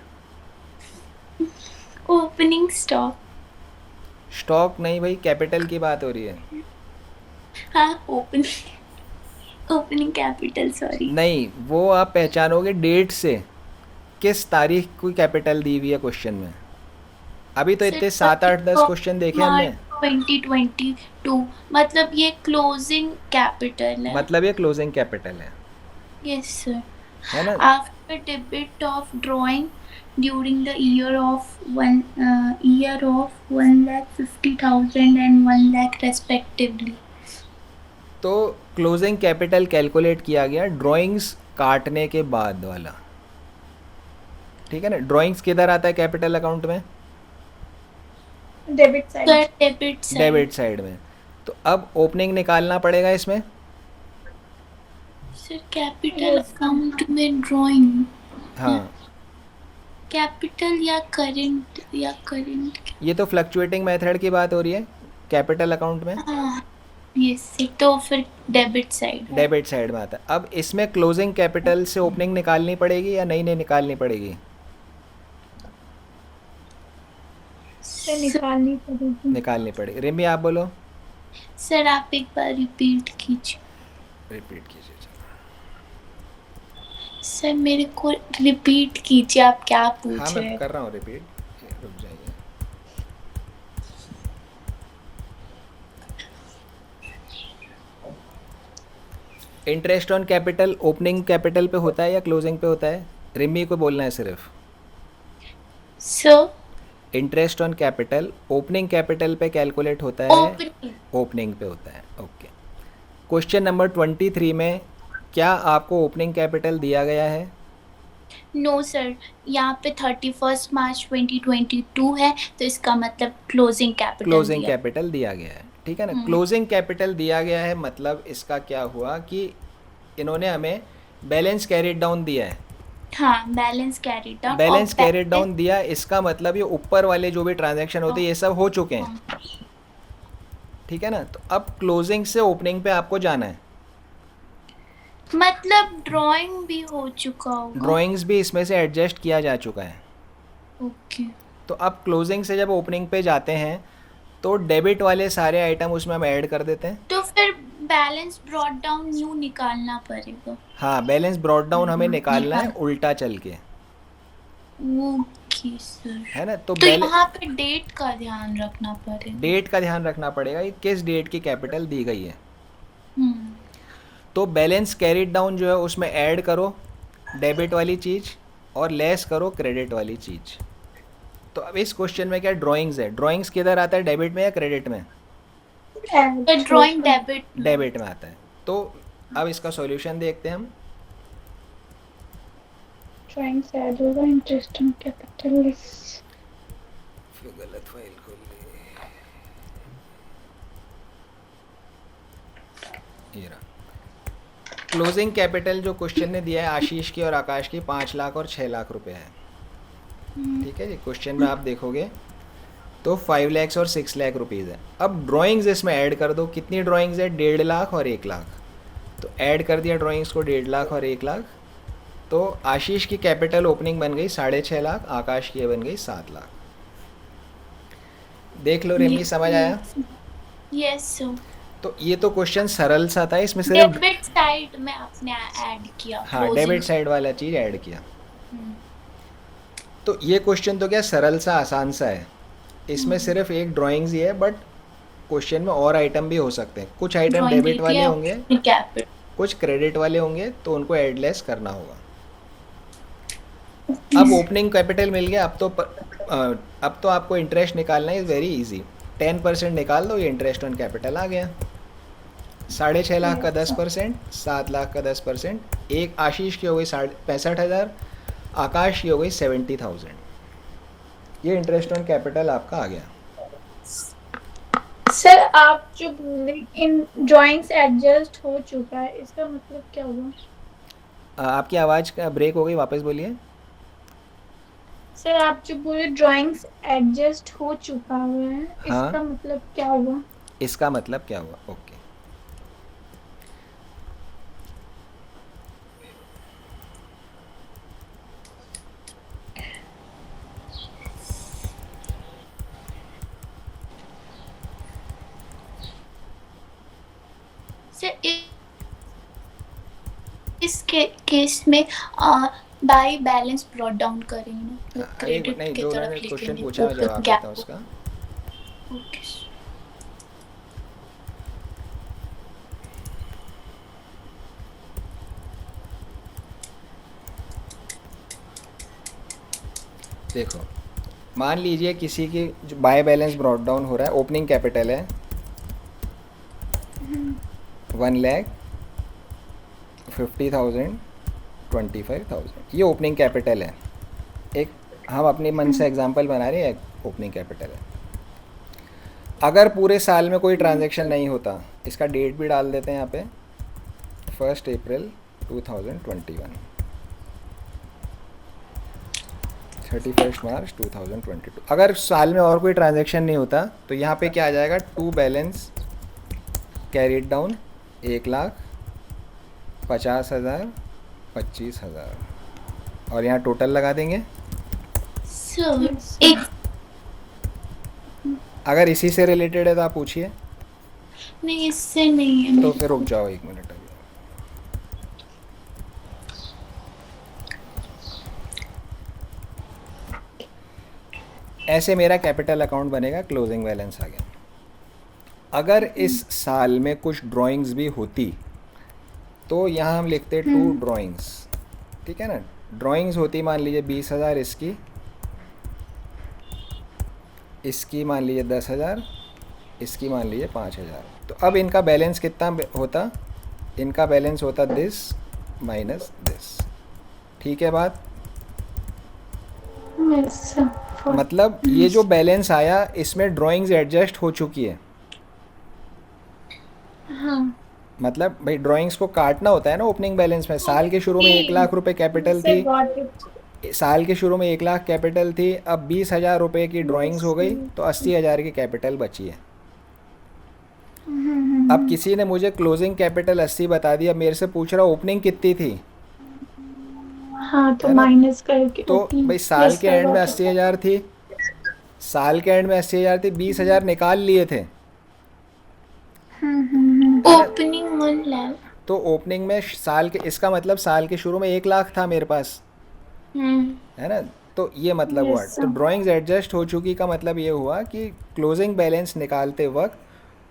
Opening stock. स्टॉक नहीं भाई, कैपिटल की बात हो रही है। हाँ ओपनिंग कैपिटल सॉरी। नहीं, वो आप पहचानोगे डेट से, किस तारीख की कैपिटल दी हुई है क्वेश्चन में। अभी तो इतने 7 8 10 क्वेश्चन देखे हमने। 2022 मतलब ये क्लोजिंग कैपिटल है। मतलब ये क्लोजिंग कैपिटल है, यस सर। है ना? After debit of drawing during the year of 1,50,000 and 1 lakh respectively. तो क्लोजिंग कैपिटल कैलकुलेट किया गया ड्राइंग्स काटने के बाद वाला, ठीक है ना। ड्राइंग्स किधर आता है कैपिटल अकाउंट में? Debit side. Sir debit side. Debit side में। तो अब ओपनिंग निकालना पड़ेगा इसमें। सर कैपिटल अकाउंट में ड्राइंग, हाँ, कैपिटल या करंट। ये तो फ्लक्चुएटिंग मेथड की बात हो रही है कैपिटल अकाउंट में। हाँ यस, तो फिर डेबिट साइड। डेबिट साइड में आता है। अब इसमें क्लोजिंग कैपिटल से ओपनिंग निकालनी पड़ेगी या नहीं निकालनी पड़ेगी? से निकालनी पड़ेगी। निकालनी पड़ेगी। रिमी आप बोलो। सर आप एक बार रिपीट कीजिए। रिपीट कीजिए। सर मेरे को रिपीट कीजिए, आप क्या पूछ हाँ रहे मैं हैं? कर रहा हूँ रिपीट, रुक जाइए। Interest on capital opening capital पे होता है या क्लोजिंग पे होता है? रिमी को बोलना है सिर्फ। Sir interest on capital opening capital पे कैलकुलेट होता है, ओपनिंग पे होता है। ओके। क्वेश्चन नंबर 23 में क्या आपको ओपनिंग कैपिटल दिया गया है? नो सर, यहाँ पे 31 मार्च 2022 है, तो इसका मतलब क्लोजिंग कैपिटल। क्लोजिंग कैपिटल दिया गया है, ठीक है ना। क्लोजिंग कैपिटल दिया गया है मतलब इसका क्या हुआ कि इन्होंने हमें बैलेंस कैरिड डाउन दिया है। हाँ, balance carried down. Balance carried down दिया, इसका मतलब ये ऊपर वाले जो भी ट्रांजैक्शन होते हैं ये सब हो चुके हैं, ठीक है ना। तो अब क्लोजिंग से ओपनिंग पे आपको जाना है। मतलब ड्राइंग भी हो चुका होगा। ड्राइंग्स भी इसमें से एडजस्ट किया जा चुका है। ओके। तो अब क्लोजिंग से जब ओपनिंग पे जाते हैं तो डेबिट वाले सारे आइटम उसमें हम ऐड कर देते हैं। तो फिर बैलेंस ब्रॉट डाउन न्यू निकालना पड़ेगा। हाँ, बैलेंस ब्रॉट डाउन हमें निकालना है उल्टा चल के, ओके सर। है ना। तो यहाँ पे डेट का ध्यान रखना पड़ेगा। डेट का ध्यान रखना पड़ेगा कि किस डेट की कैपिटल दी गई है। हम्म। तो बैलेंस कैरिड डाउन जो है उसमें ऐड करो डेबिट वाली चीज़ और लेस करो क्रेडिट वाली चीज़। तो अब इस क्वेश्चन में क्या ड्राइंग्स है, ड्राइंग्स किधर आता है, डेबिट में या क्रेडिट में? Drawing debit. डेबिट में आता है। तो अब इसका सॉल्यूशन देखते हैं हम। ड्राइंग से ऐड होगा इंटरेस्ट ऑन कैपिटल। फिर गलत फाइल खोल ली। ये रहा क्लोजिंग कैपिटल जो क्वेश्चन ने दिया है आशीष की और आकाश की 5 लाख और 6 लाख रुपए है, ठीक है जी। क्वेश्चन में आप देखोगे तो 5 लाख और 6 लाख रुपीज़ है। अब ड्राइंग्स इसमें ऐड कर दो। कितनी ड्राइंग्स है? 1.5 लाख और 1 लाख। तो ऐड कर दिया ड्राइंग्स को 1.5 लाख और 1 लाख। तो आशीष की कैपिटल ओपनिंग बन गई 6.5 लाख, आकाश की बन गई 7 लाख। देख लो रिमी, समझ आया? Yes sir. तो ये तो क्वेश्चन सरल सा था, इसमें सिर्फ डेबिट साइड में आपने ऐड किया। हाँ, डेबिट साइड वाला चीज़ ऐड किया। तो ये क्वेश्चन तो क्या सरल सा आसान सा है, इसमें सिर्फ एक ड्राइंग्स ही है, बट क्वेश्चन में और आइटम भी हो सकते हैं। कुछ आइटम डेबिट वाले होंगे, कुछ क्रेडिट वाले होंगे, तो उनको ऐड लेस करना होगा। अब ओपनिंग कैपिटल मिल गया। अब तो आपको इंटरेस्ट निकालना है, इज़ वेरी इजी। 10% निकाल दो, ये इंटरेस्ट ऑन कैपिटल आ गया। 6.5 लाख का 10%, 7 लाख का 10%। एक आशीष की हो गई 65,000, आकाश की हो गई 70,000। ये इंटरेस्ट ऑन कैपिटल आपका आ गया। सर आप जो बोले इन ड्राइंग्स एडजस्ट हो चुका है, इसका मतलब क्या हुआ? आपकी आवाज़ का ब्रेक हो गई, वापस बोलिए। सर आप जो बोले ड्राइंग्स एडजस्ट हो चुका हुआ है, हाँ, इसका मतलब क्या हुआ? इसका मतलब क्या हुआ? ओके। इस केस में बाय बैलेंस ब्रॉट डाउन करेंगे ना, क्रेडिट नहीं, की जो तरफ उन्होंने क्वेश्चन लिखेंगे। पूछा मैं जवाब देता हूँ उसका। ओके। देखो, मान लीजिए किसी की जो बाय बैलेंस ब्रॉट डाउन हो रहा है, ओपनिंग कैपिटल है 1 लाख 50,000, 25,000, ये ओपनिंग कैपिटल है। एक हम अपने मन से एग्जांपल बना रहे हैं, ओपनिंग कैपिटल है। अगर पूरे साल में कोई ट्रांजैक्शन नहीं होता, इसका डेट भी डाल देते हैं यहाँ पे, 1 अप्रैल 2021, 31 मार्च 2022। अगर साल में और कोई ट्रांजैक्शन नहीं होता तो यहाँ पे क्या आ जाएगा, टू बैलेंस कैरिड डाउन 1,50,000, 25,000, और यहाँ टोटल लगा देंगे। सर एक अगर इसी से रिलेटेड है तो आप पूछिए, नहीं, इससे नहीं है। तो फिर रुक जाओ 1 मिनट अभी। ऐसे मेरा कैपिटल अकाउंट बनेगा, क्लोजिंग बैलेंस आ गया। अगर इस साल में कुछ ड्राइंग्स भी होती तो यहाँ हम लिखते 2 ड्राइंग्स, ठीक है ना। ड्राइंग्स होती मान लीजिए 20,000 इसकी मान लीजिए 10,000, इसकी मान लीजिए 5,000। तो अब इनका बैलेंस कितना होता, इनका बैलेंस होता दिस माइनस दिस, ठीक है बात। Yes, sir. मतलब ये जो बैलेंस आया इसमें ड्राइंग्स एडजस्ट हो चुकी है। हाँ, मतलब भाई ड्राइंग्स को काटना होता है ना ओपनिंग बैलेंस में। साल के शुरू में 1,00,000 रुपये कैपिटल Sir, थी, got it. साल के शुरू में 1,00,000 कैपिटल थी, अब 20,000 रुपये की ड्राइंग्स हो गई तो 80,000 की कैपिटल बची है। अब किसी ने मुझे क्लोजिंग कैपिटल 80 बता दिया, मेरे से पूछ रहा ओपनिंग कितनी थी, हाँ, तो है ना? माइनस करके तो opening. भाई साल Yes, के sir, एंड में got it. 80,000 थी, साल के एंड में 80,000 थी, 20,000 निकाल लिए थे। ओपनिंग 1 लाख। तो ओपनिंग में साल के, इसका मतलब साल के शुरू में 1,00,000 था मेरे पास, है ना। तो ये मतलब हुआ। Yes, तो sir. ड्राइंग्स एडजस्ट हो चुकी का मतलब ये हुआ कि क्लोजिंग बैलेंस निकालते वक्त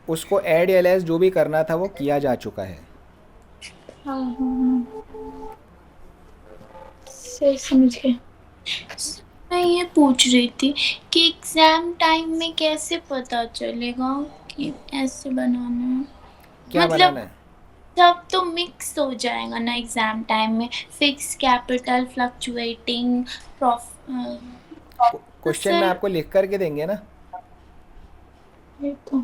उसको ऐड या लेस जो भी करना था वो किया जा चुका है। हाँ, सही समझ गए। मैं ये पूछ रही थी कि एग्जाम टाइम में कैसे पता चलेगा कि ऐसे बनाना है। क्या मतलब बनाना है? सब तो मिक्स हो जाएगा ना एग्जाम टाइम में, फिक्स कैपिटल, फ्लक्चुएटिंग, क्वेश्चन में आपको लिख करके देंगे ना, ये तो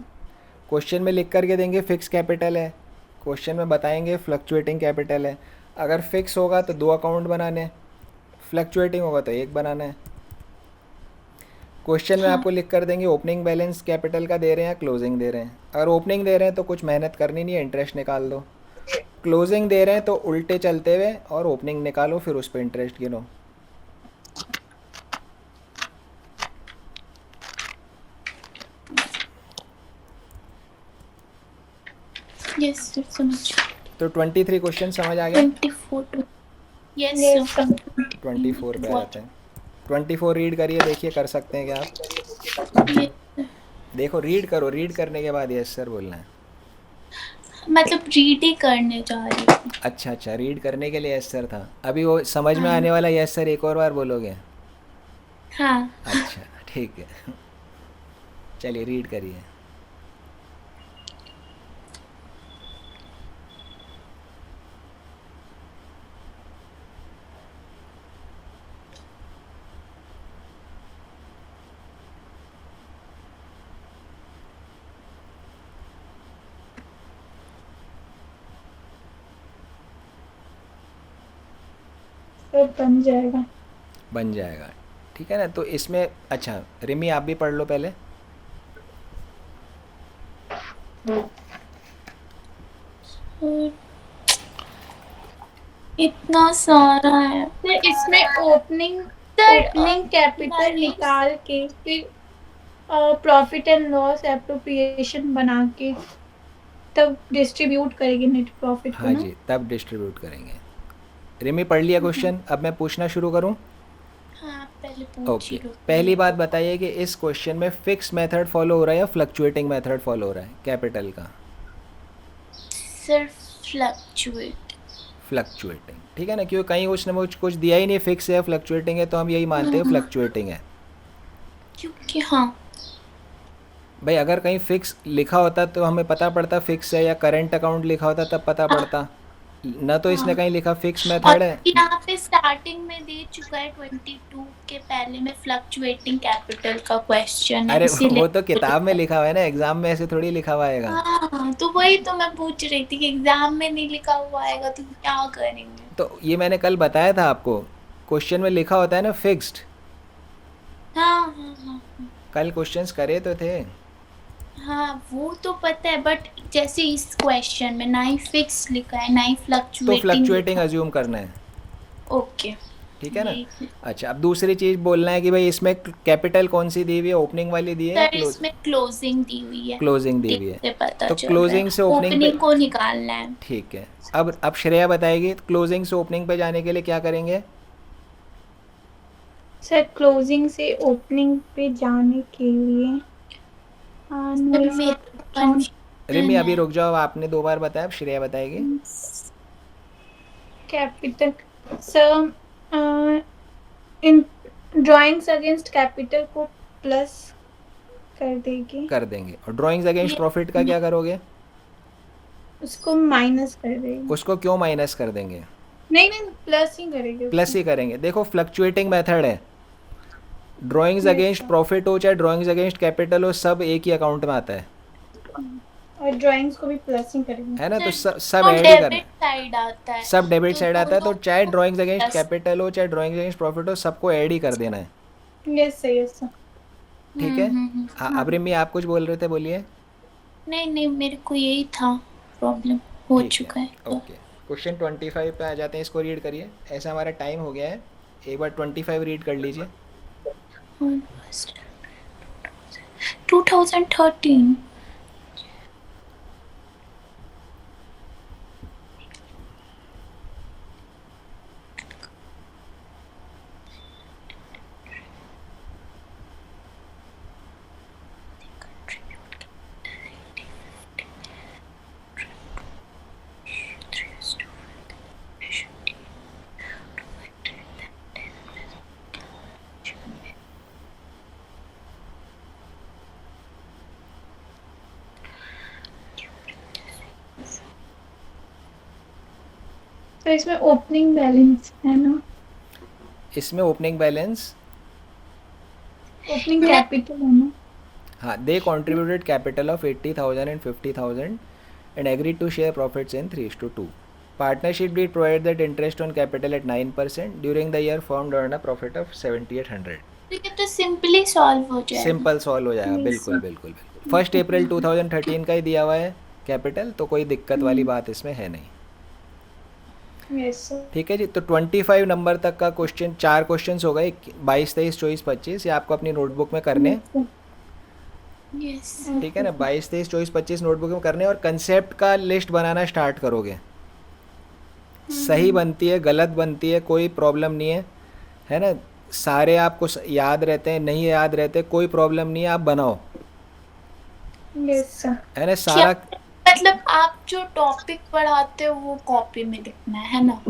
क्वेश्चन में लिख करके देंगे फिक्स कैपिटल है, क्वेश्चन में बताएंगे फ्लक्चुएटिंग कैपिटल है। अगर फिक्स होगा तो 2 अकाउंट बनाने हैं, फ्लक्चुएटिंग होगा तो 1 बनाना है। क्वेश्चन में आपको लिख कर देंगे ओपनिंग बैलेंस कैपिटल का दे रहे हैं या क्लोजिंग दे रहे हैं। अगर ओपनिंग दे रहे हैं तो कुछ मेहनत करनी नहीं है, इंटरेस्ट निकाल दो। क्लोजिंग दे रहे हैं तो उल्टे चलते हुए और ओपनिंग निकालो, फिर उस पर इंटरेस्ट गिनो। यस सर, समझ। तो 23 क्वेश्चन समझ आ गया। 24 यस Yes, सर। sir. 24 पे आते हैं। 24 रीड करिए, देखिए कर सकते हैं क्या आप। Yes, देखो रीड करो, रीड करने के बाद यस सर बोलना है। मतलब रीड ही करने जा रही हूँ। अच्छा अच्छा, रीड करने के लिए यस सर था। अभी वो समझ में आने वाला यस सर एक और बार बोलोगे? हाँ, अच्छा ठीक है, चलिए रीड करिए। सर बन जाएगा। बन जाएगा, ठीक है ना। तो इसमें अच्छा रिमी आप भी पढ़ लो पहले। और इतना सारा है। सर इसमें ओपनिंग कैपिटल निकाल के फिर प्रॉफिट एंड लॉस एप्रोप्रिएशन बना के तब डिस्ट्रीब्यूट करेंगे नेट प्रॉफिट को हाँ ना। जी, तब डिस्ट्रीब्यूट करेंगे। रिमी पढ़ लिया क्वेश्चन? अब मैं पूछना शुरू करूं? हाँ, पहले पूछ ओके, लो। पहली बात बताइए कि इस क्वेश्चन में फिक्स मेथड फॉलो हो रहा है या फ्लक्चुएटिंग मेथड फॉलो हो रहा है कैपिटल का? सिर्फ फ्लक्चुएट। फ्लक्चुएटिंग, ठीक है ना, क्योंकि कहीं उसने मुझे कुछ दिया ही नहीं फिक्स है फ्लक्चुएटिंग है, तो हम यही मानते हैं फ्लक्चुएटिंग है। क्योंकि हाँ, भाई अगर कहीं फिक्स लिखा होता तो हमें पता पड़ता फिक्स है, या करंट अकाउंट लिखा होता तब पता पड़ता। ना तो इसने हाँ। कहीं लिखा फिक्स और मेथड है। यहाँ पे स्टार्टिंग में दे चुका है 22 के पहले में फ्लक्चुएटिंग कैपिटल का क्वेश्चन है, अरे वो तो इसीलिए किताब में लिखा हुआ है ना, एग्जाम में ऐसे थोड़ी लिखा हुआ आएगा। हाँ, तो वही तो मैं पूछ रही थी कि एग्जाम में नहीं लिखा हुआ आएगा तो क्या करेंगे। तो ये मैंने कल बताया था आपको, क्वेश्चन में लिखा होता है ना फिक्स्ड। हाँ हाँ हाँ कल क्वेश्चंस करे तो थे। हाँ, वो तो पता है, बट जैसे इस क्वेश्चन में ना ही फिक्स लिखा है ना ही तो फ्लक्चुएटिंग फ्लक्चुएटिंग लिखा। अज्यूम करना है, ओके, ठीक है ना। यही। अच्छा, अब दूसरी चीज़ बोलना है कि भाई इसमें कैपिटल कौन सी दी हुई है, ओपनिंग वाली दी है या सर इसमें क्लोजिंग दी हुई है, क्लोजिंग दी देख हुई है। से पता तो चल रहा क्लोजिंग से है, ओपनिंग पे, ओपनिंग को निकालना है। ठीक है। अब श्रेया बताएगी क्लोजिंग से ओपनिंग पे जाने के लिए क्या करेंगे। सर क्लोजिंग से ओपनिंग पे जाने के लिए सर मेरा रिमी कंफ्यूजन अभी है। रुक जाओ, आपने 2 बार बताया, अब श्रेया बताएगी। कैपिटल सर इन ड्राइंग्स अगेंस्ट कैपिटल को प्लस कर देंगे, कर देंगे। और ड्राइंग्स अगेंस्ट प्रॉफिट का क्या करोगे। उसको माइनस कर देंगे। उसको क्यों माइनस कर देंगे, नहीं नहीं, प्लस ही करेंगे प्लस ही करेंगे। देखो फ्लक्चुएटिंग मेथड है, drawings Yes, against sir. Profit हो चाहे ड्राइंग्स अगेंस्ट कैपिटल हो, सब एक ही अकाउंट में आता है और ड्राइंग्स को भी प्लस ही करेंगे। है ना। तो सर सब तो ऐड ही करना डेबिट है, साइड आता है, सब डेबिट तो साइड आता है। तो दोनों चाहे ड्राइंग्स अगेंस्ट प्लस। कैपिटल हो चाहे ड्राइंग्स अगेंस्ट प्रॉफिट हो, सबको ऐड ही कर देना है, यस सर, यस सर। ठीक है। हाँ, हाँ अब रिमी आप कुछ बोल रहे थे, बोलिए। नहीं नहीं, मेरे को यही था, प्रॉब्लम हो ठीक चुका है, है तो। ओके। क्वेश्चन 25 पे आ जाते हैं, इसको रीड करिए। ऐसा हमारा टाइम हो गया है, एक बार 25 रीड कर लीजिए। 2013। तो इसमें ओपनिंग बैलेंस है ना, इसमें ओपनिंग बैलेंस, ओपनिंग कैपिटल है ना। हाँ, they contributed capital of 80,000 and 50,000 and agreed to share profits in 3:2. Partnership did provide that interest on capital at 9%. During the year, firm earned a profit of 7,800. तो ये तो सिंपली सॉल्व हो जाएगा। सिंपल सॉल्व हो जाएगा, Yes, बिल्कुल sir. बिल्कुल बिल्कुल। 1 अप्रैल 2013 का ही दिया हुआ है कैपिटल, तो कोई दिक्कत वाली बात इसमें है नहीं, यस सर। ठीक है जी। तो 25 नंबर तक का क्वेश्चन, 4 क्वेश्चंस हो गए, 22, 23, 24, 25, ये आपको अपनी नोटबुक में करने, यस ठीक है ना। 22, 23, 24, 25 नोटबुक में करने, और कंसेप्ट का लिस्ट बनाना स्टार्ट करोगे। सही बनती है, गलत बनती है, कोई प्रॉब्लम नहीं है ना। सारे आपको याद रहते हैं, नहीं याद रहते, कोई प्रॉब्लम नहीं है, आप बनाओ, यस सर। है ना। क्या सारा, मतलब आप जो टॉपिक पढ़ाते हो वो कॉपी में लिखना है ना।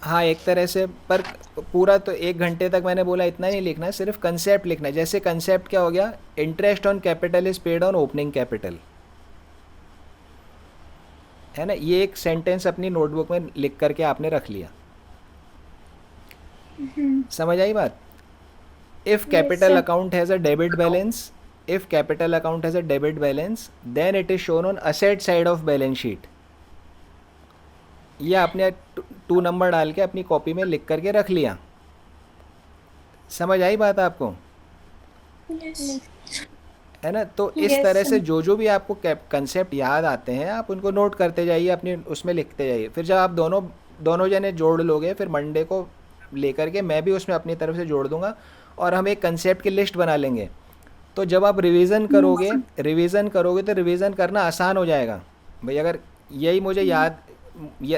हाँ एक तरह से, पर पूरा तो 1 घंटे तक मैंने बोला इतना नहीं लिखना है, सिर्फ कंसेप्ट लिखना है। जैसे कंसेप्ट क्या हो गया, interest on capital is paid on opening capital, है ना। ये एक सेंटेंस अपनी नोटबुक में लिख करके आपने रख लिया, समझ आई बात। If capital sir. Account has a debit balance, if capital account has a debit balance, then it is shown on asset side of balance sheet. ये आपने 2 नंबर डाल के अपनी कॉपी में लिख करके रख लिया, समझ आई बात आपको, है ना। तो इस Yes, तरह sir. से जो जो भी आपको कंसेप्ट याद आते हैं, आप उनको नोट करते जाइए, अपनी उसमें लिखते जाइए। फिर जब आप दोनों जने जोड़ लोगे, फिर मंडे को लेकर के मैं भी उसमें अपनी तरफ से जोड़ दूंगा, और हम एक कंसेप्ट की लिस्ट बना लेंगे। तो जब आप रिवीजन करोगे तो रिवीजन करना आसान हो जाएगा। भाई अगर यही मुझे याद ये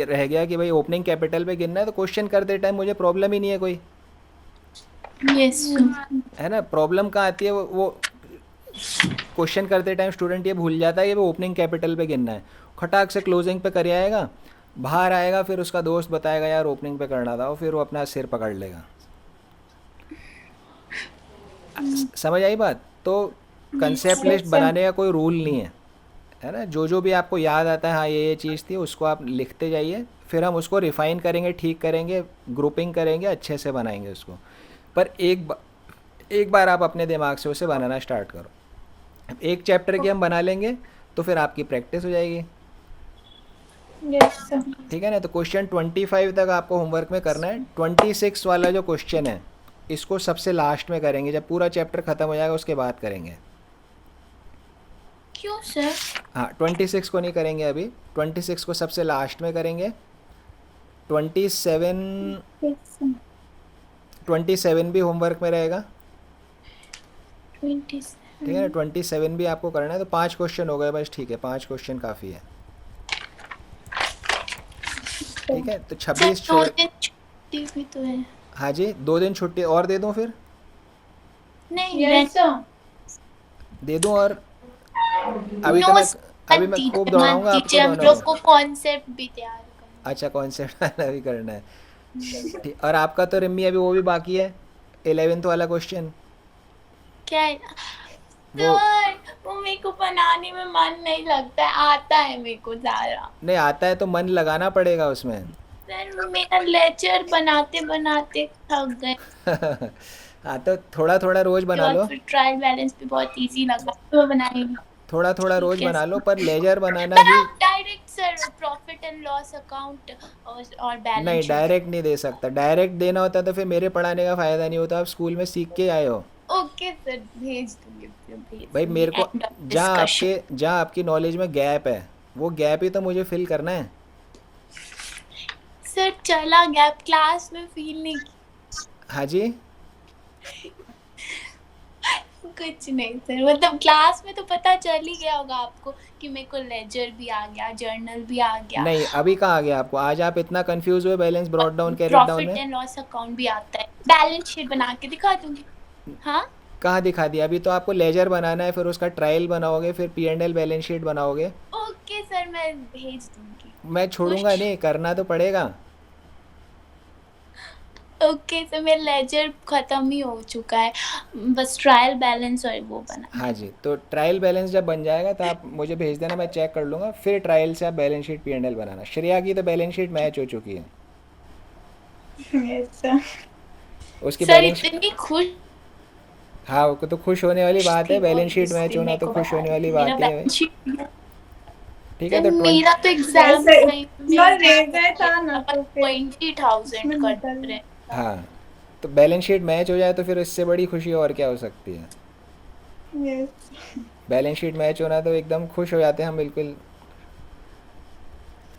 रह गया कि भाई ओपनिंग कैपिटल पे गिनना है, तो क्वेश्चन करते टाइम मुझे प्रॉब्लम ही नहीं है कोई, यस है ना। प्रॉब्लम कहाँ आती है, वो क्वेश्चन करते टाइम स्टूडेंट ये भूल जाता है कि वो ओपनिंग कैपिटल पे गिनना है, खटाक से क्लोजिंग पे कर आएगा, बाहर आएगा, फिर उसका दोस्त बताएगा यार ओपनिंग पे करना था, और फिर वो अपना सिर पकड़ लेगा। समझ आई बात। तो कंसेप्ट लिस्ट बनाने का कोई रूल नहीं है, है ना, जो जो भी आपको याद आता है हाँ ये चीज़ थी, उसको आप लिखते जाइए, फिर हम उसको रिफ़ाइन करेंगे, ठीक करेंगे, ग्रुपिंग करेंगे, अच्छे से बनाएंगे उसको। पर एक बार आप अपने दिमाग से उसे बनाना स्टार्ट करो। अब एक चैप्टर की हम बना लेंगे तो फिर आपकी प्रैक्टिस हो जाएगी। Yes sir. ठीक है ना, तो क्वेश्चन 25 तक आपको होमवर्क में करना है। 26 वाला जो क्वेश्चन है इसको सबसे लास्ट में करेंगे, जब पूरा चैप्टर ख़त्म हो जाएगा उसके बाद करेंगे। क्यों सर? हाँ 26 को नहीं करेंगे अभी, 26 को सबसे लास्ट में करेंगे। 27 यस सर। 27 भी होमवर्क में रहेगा। 27 ठीक है ना, 27 भी आपको करना है। तो 5 क्वेश्चन हो गए बस, ठीक है 5 क्वेश्चन काफ़ी है। ठीक है, तो सर 26 2 छोड़। दिन छुट्टी भी तो है। हाँ जी, 2 दिन छुट्टी और दे दूँ फिर? नहीं यस सर। दे दूँ और अभी तो नो मैं मत खूब दीजिए, मत दौड़ाऊंगा आपको दीजिए, हम दोनों लोग को। को कॉन्सेप्ट भी तैयार करना अच्छा कॉन्सेप्ट वाला भी करना है। ठीक, और आपका तो रिम्मी अभी वो भी बाकी है, 11th वाला क्वेश्चन। क्या है। वो सर वो मेरे को बनाने में मन नहीं लगता है, आता है मेरे को ज़्यादा। नहीं आता है तो मन लगाना पड़ेगा उसमें। सर मेरा लेक्चर बनाते बनाते थक गए। हाँ तो थोड़ा थोड़ा रोज़ उसके बना बाद लो, फिर ट्रायल बैलेंस भी बहुत इजी लगा तो बनाएंगे। थोड़ा थोड़ा रोज़ ठीक है बना लो, सर। पर लेजर बनाना पर ही। आप direct sir profit and loss account और बैलेंस नहीं शीट। डायरेक्ट नहीं दे सकता, डायरेक्ट देना होता तो फिर मेरे पढ़ाने का फ़ायदा नहीं होता, आप स्कूल में सीख के आए हो। ओके सर, भेज दूंगी, फिर भेज भाई दूंगी मेरे को एंड ऑफ डिस्कशन। जहाँ आपकी नॉलेज में गैप है वो गैप ही तो मुझे फिल करना है। सर चला गैप क्लास में फील नहीं हाँ जी, कुछ नहीं सर, मतलब क्लास में तो पता चल ही गया होगा आपको कि मेरे को लेजर भी आ गया, जर्नल भी आ गया, नहीं अभी कहाँ आ गया आपको, आज आप इतना कंफ्यूज हुए balance brought down carried down profit में। एंड लॉस अकाउंट भी आता है, बैलेंस शीट बना के दिखा दूंगी। हाँ कहाँ दिखा दिया, अभी तो आपको लेजर बनाना है, फिर उसका ट्रायल बनाओगे, फिर P&L बैलेंस शीट बनाओगे। ओके सर, मैं भेज दूंगी। मैं छोड़ूंगा नहीं, करना तो पड़ेगा। ओके सर, मेरा लेजर खत्म ही हो चुका है, बस ट्रायल बैलेंस और वो बना। हाँ जी, तो ट्रायल बैलेंस जब बन जाएगा तो आप मुझे भेज देना, मैं चेक कर लूँगा, फिर ट्रायल से आप बैलेंस शीट P&L बनाना। श्रेया की तो बैलेंस शीट मैच हो चुकी है, यस सर। उसकी सर बैलेंस। इतनी खुश हाँ वो तो खुश होने वाली बात थी है, वो बैलेंस शीट उस मैच दिन होना मेरे तो को खुश बता होने रही वाली थी मेरा बात है भाई। Balance sheet. ठीक है तो तो मेरा तो एग्जाम सर टाइम इतना में रेजर था ना तो फिर 20,000 उसमें कट निकल रहे। हाँ, तो बैलेंस शीट मैच हो जाए तो फिर इससे बड़ी खुशी और क्या हो सकती है। यस। बैलेंस शीट मैच होना तो एकदम खुश हो जाते हैं हम बिल्कुल,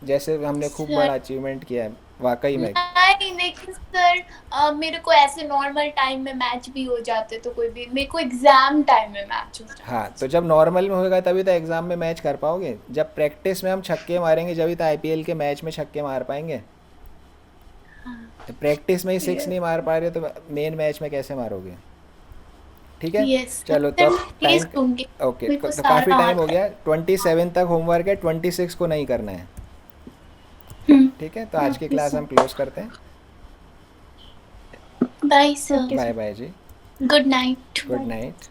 जैसे हमने खूब सर बड़ा अचीवमेंट किया है वाकई में। नहीं लेकिन सर मेरे को ऐसे नॉर्मल टाइम में मैच भी हो जाते तो कोई भी, मेरे को एग्जाम टाइम में मैच हो जाता। हाँ तो जब नॉर्मल में होगा तभी तो एग्ज़ाम में मैच कर पाओगे, जब प्रैक्टिस में हम छक्के मारेंगे जभी तो IPL के मैच में छक्के मार पाएंगे। प्रैक्टिस में ही 6 नहीं मार पा रहे तो मेन मैच में कैसे मारोगे। ठीक है, यस चलो सर, तो मैं अब भेज टाइम। दूंगी, ओके मेरे को तो काफ़ी सारा टाइम हो आता गया, 27 तक होमवर्क है, 26 को नहीं करना है। है। ठीक है, तो आज की ओके क्लास सर। हम क्लोज करते हैं। Bye sir, okay bye sir. Bye जी, गुड नाइट। Good night.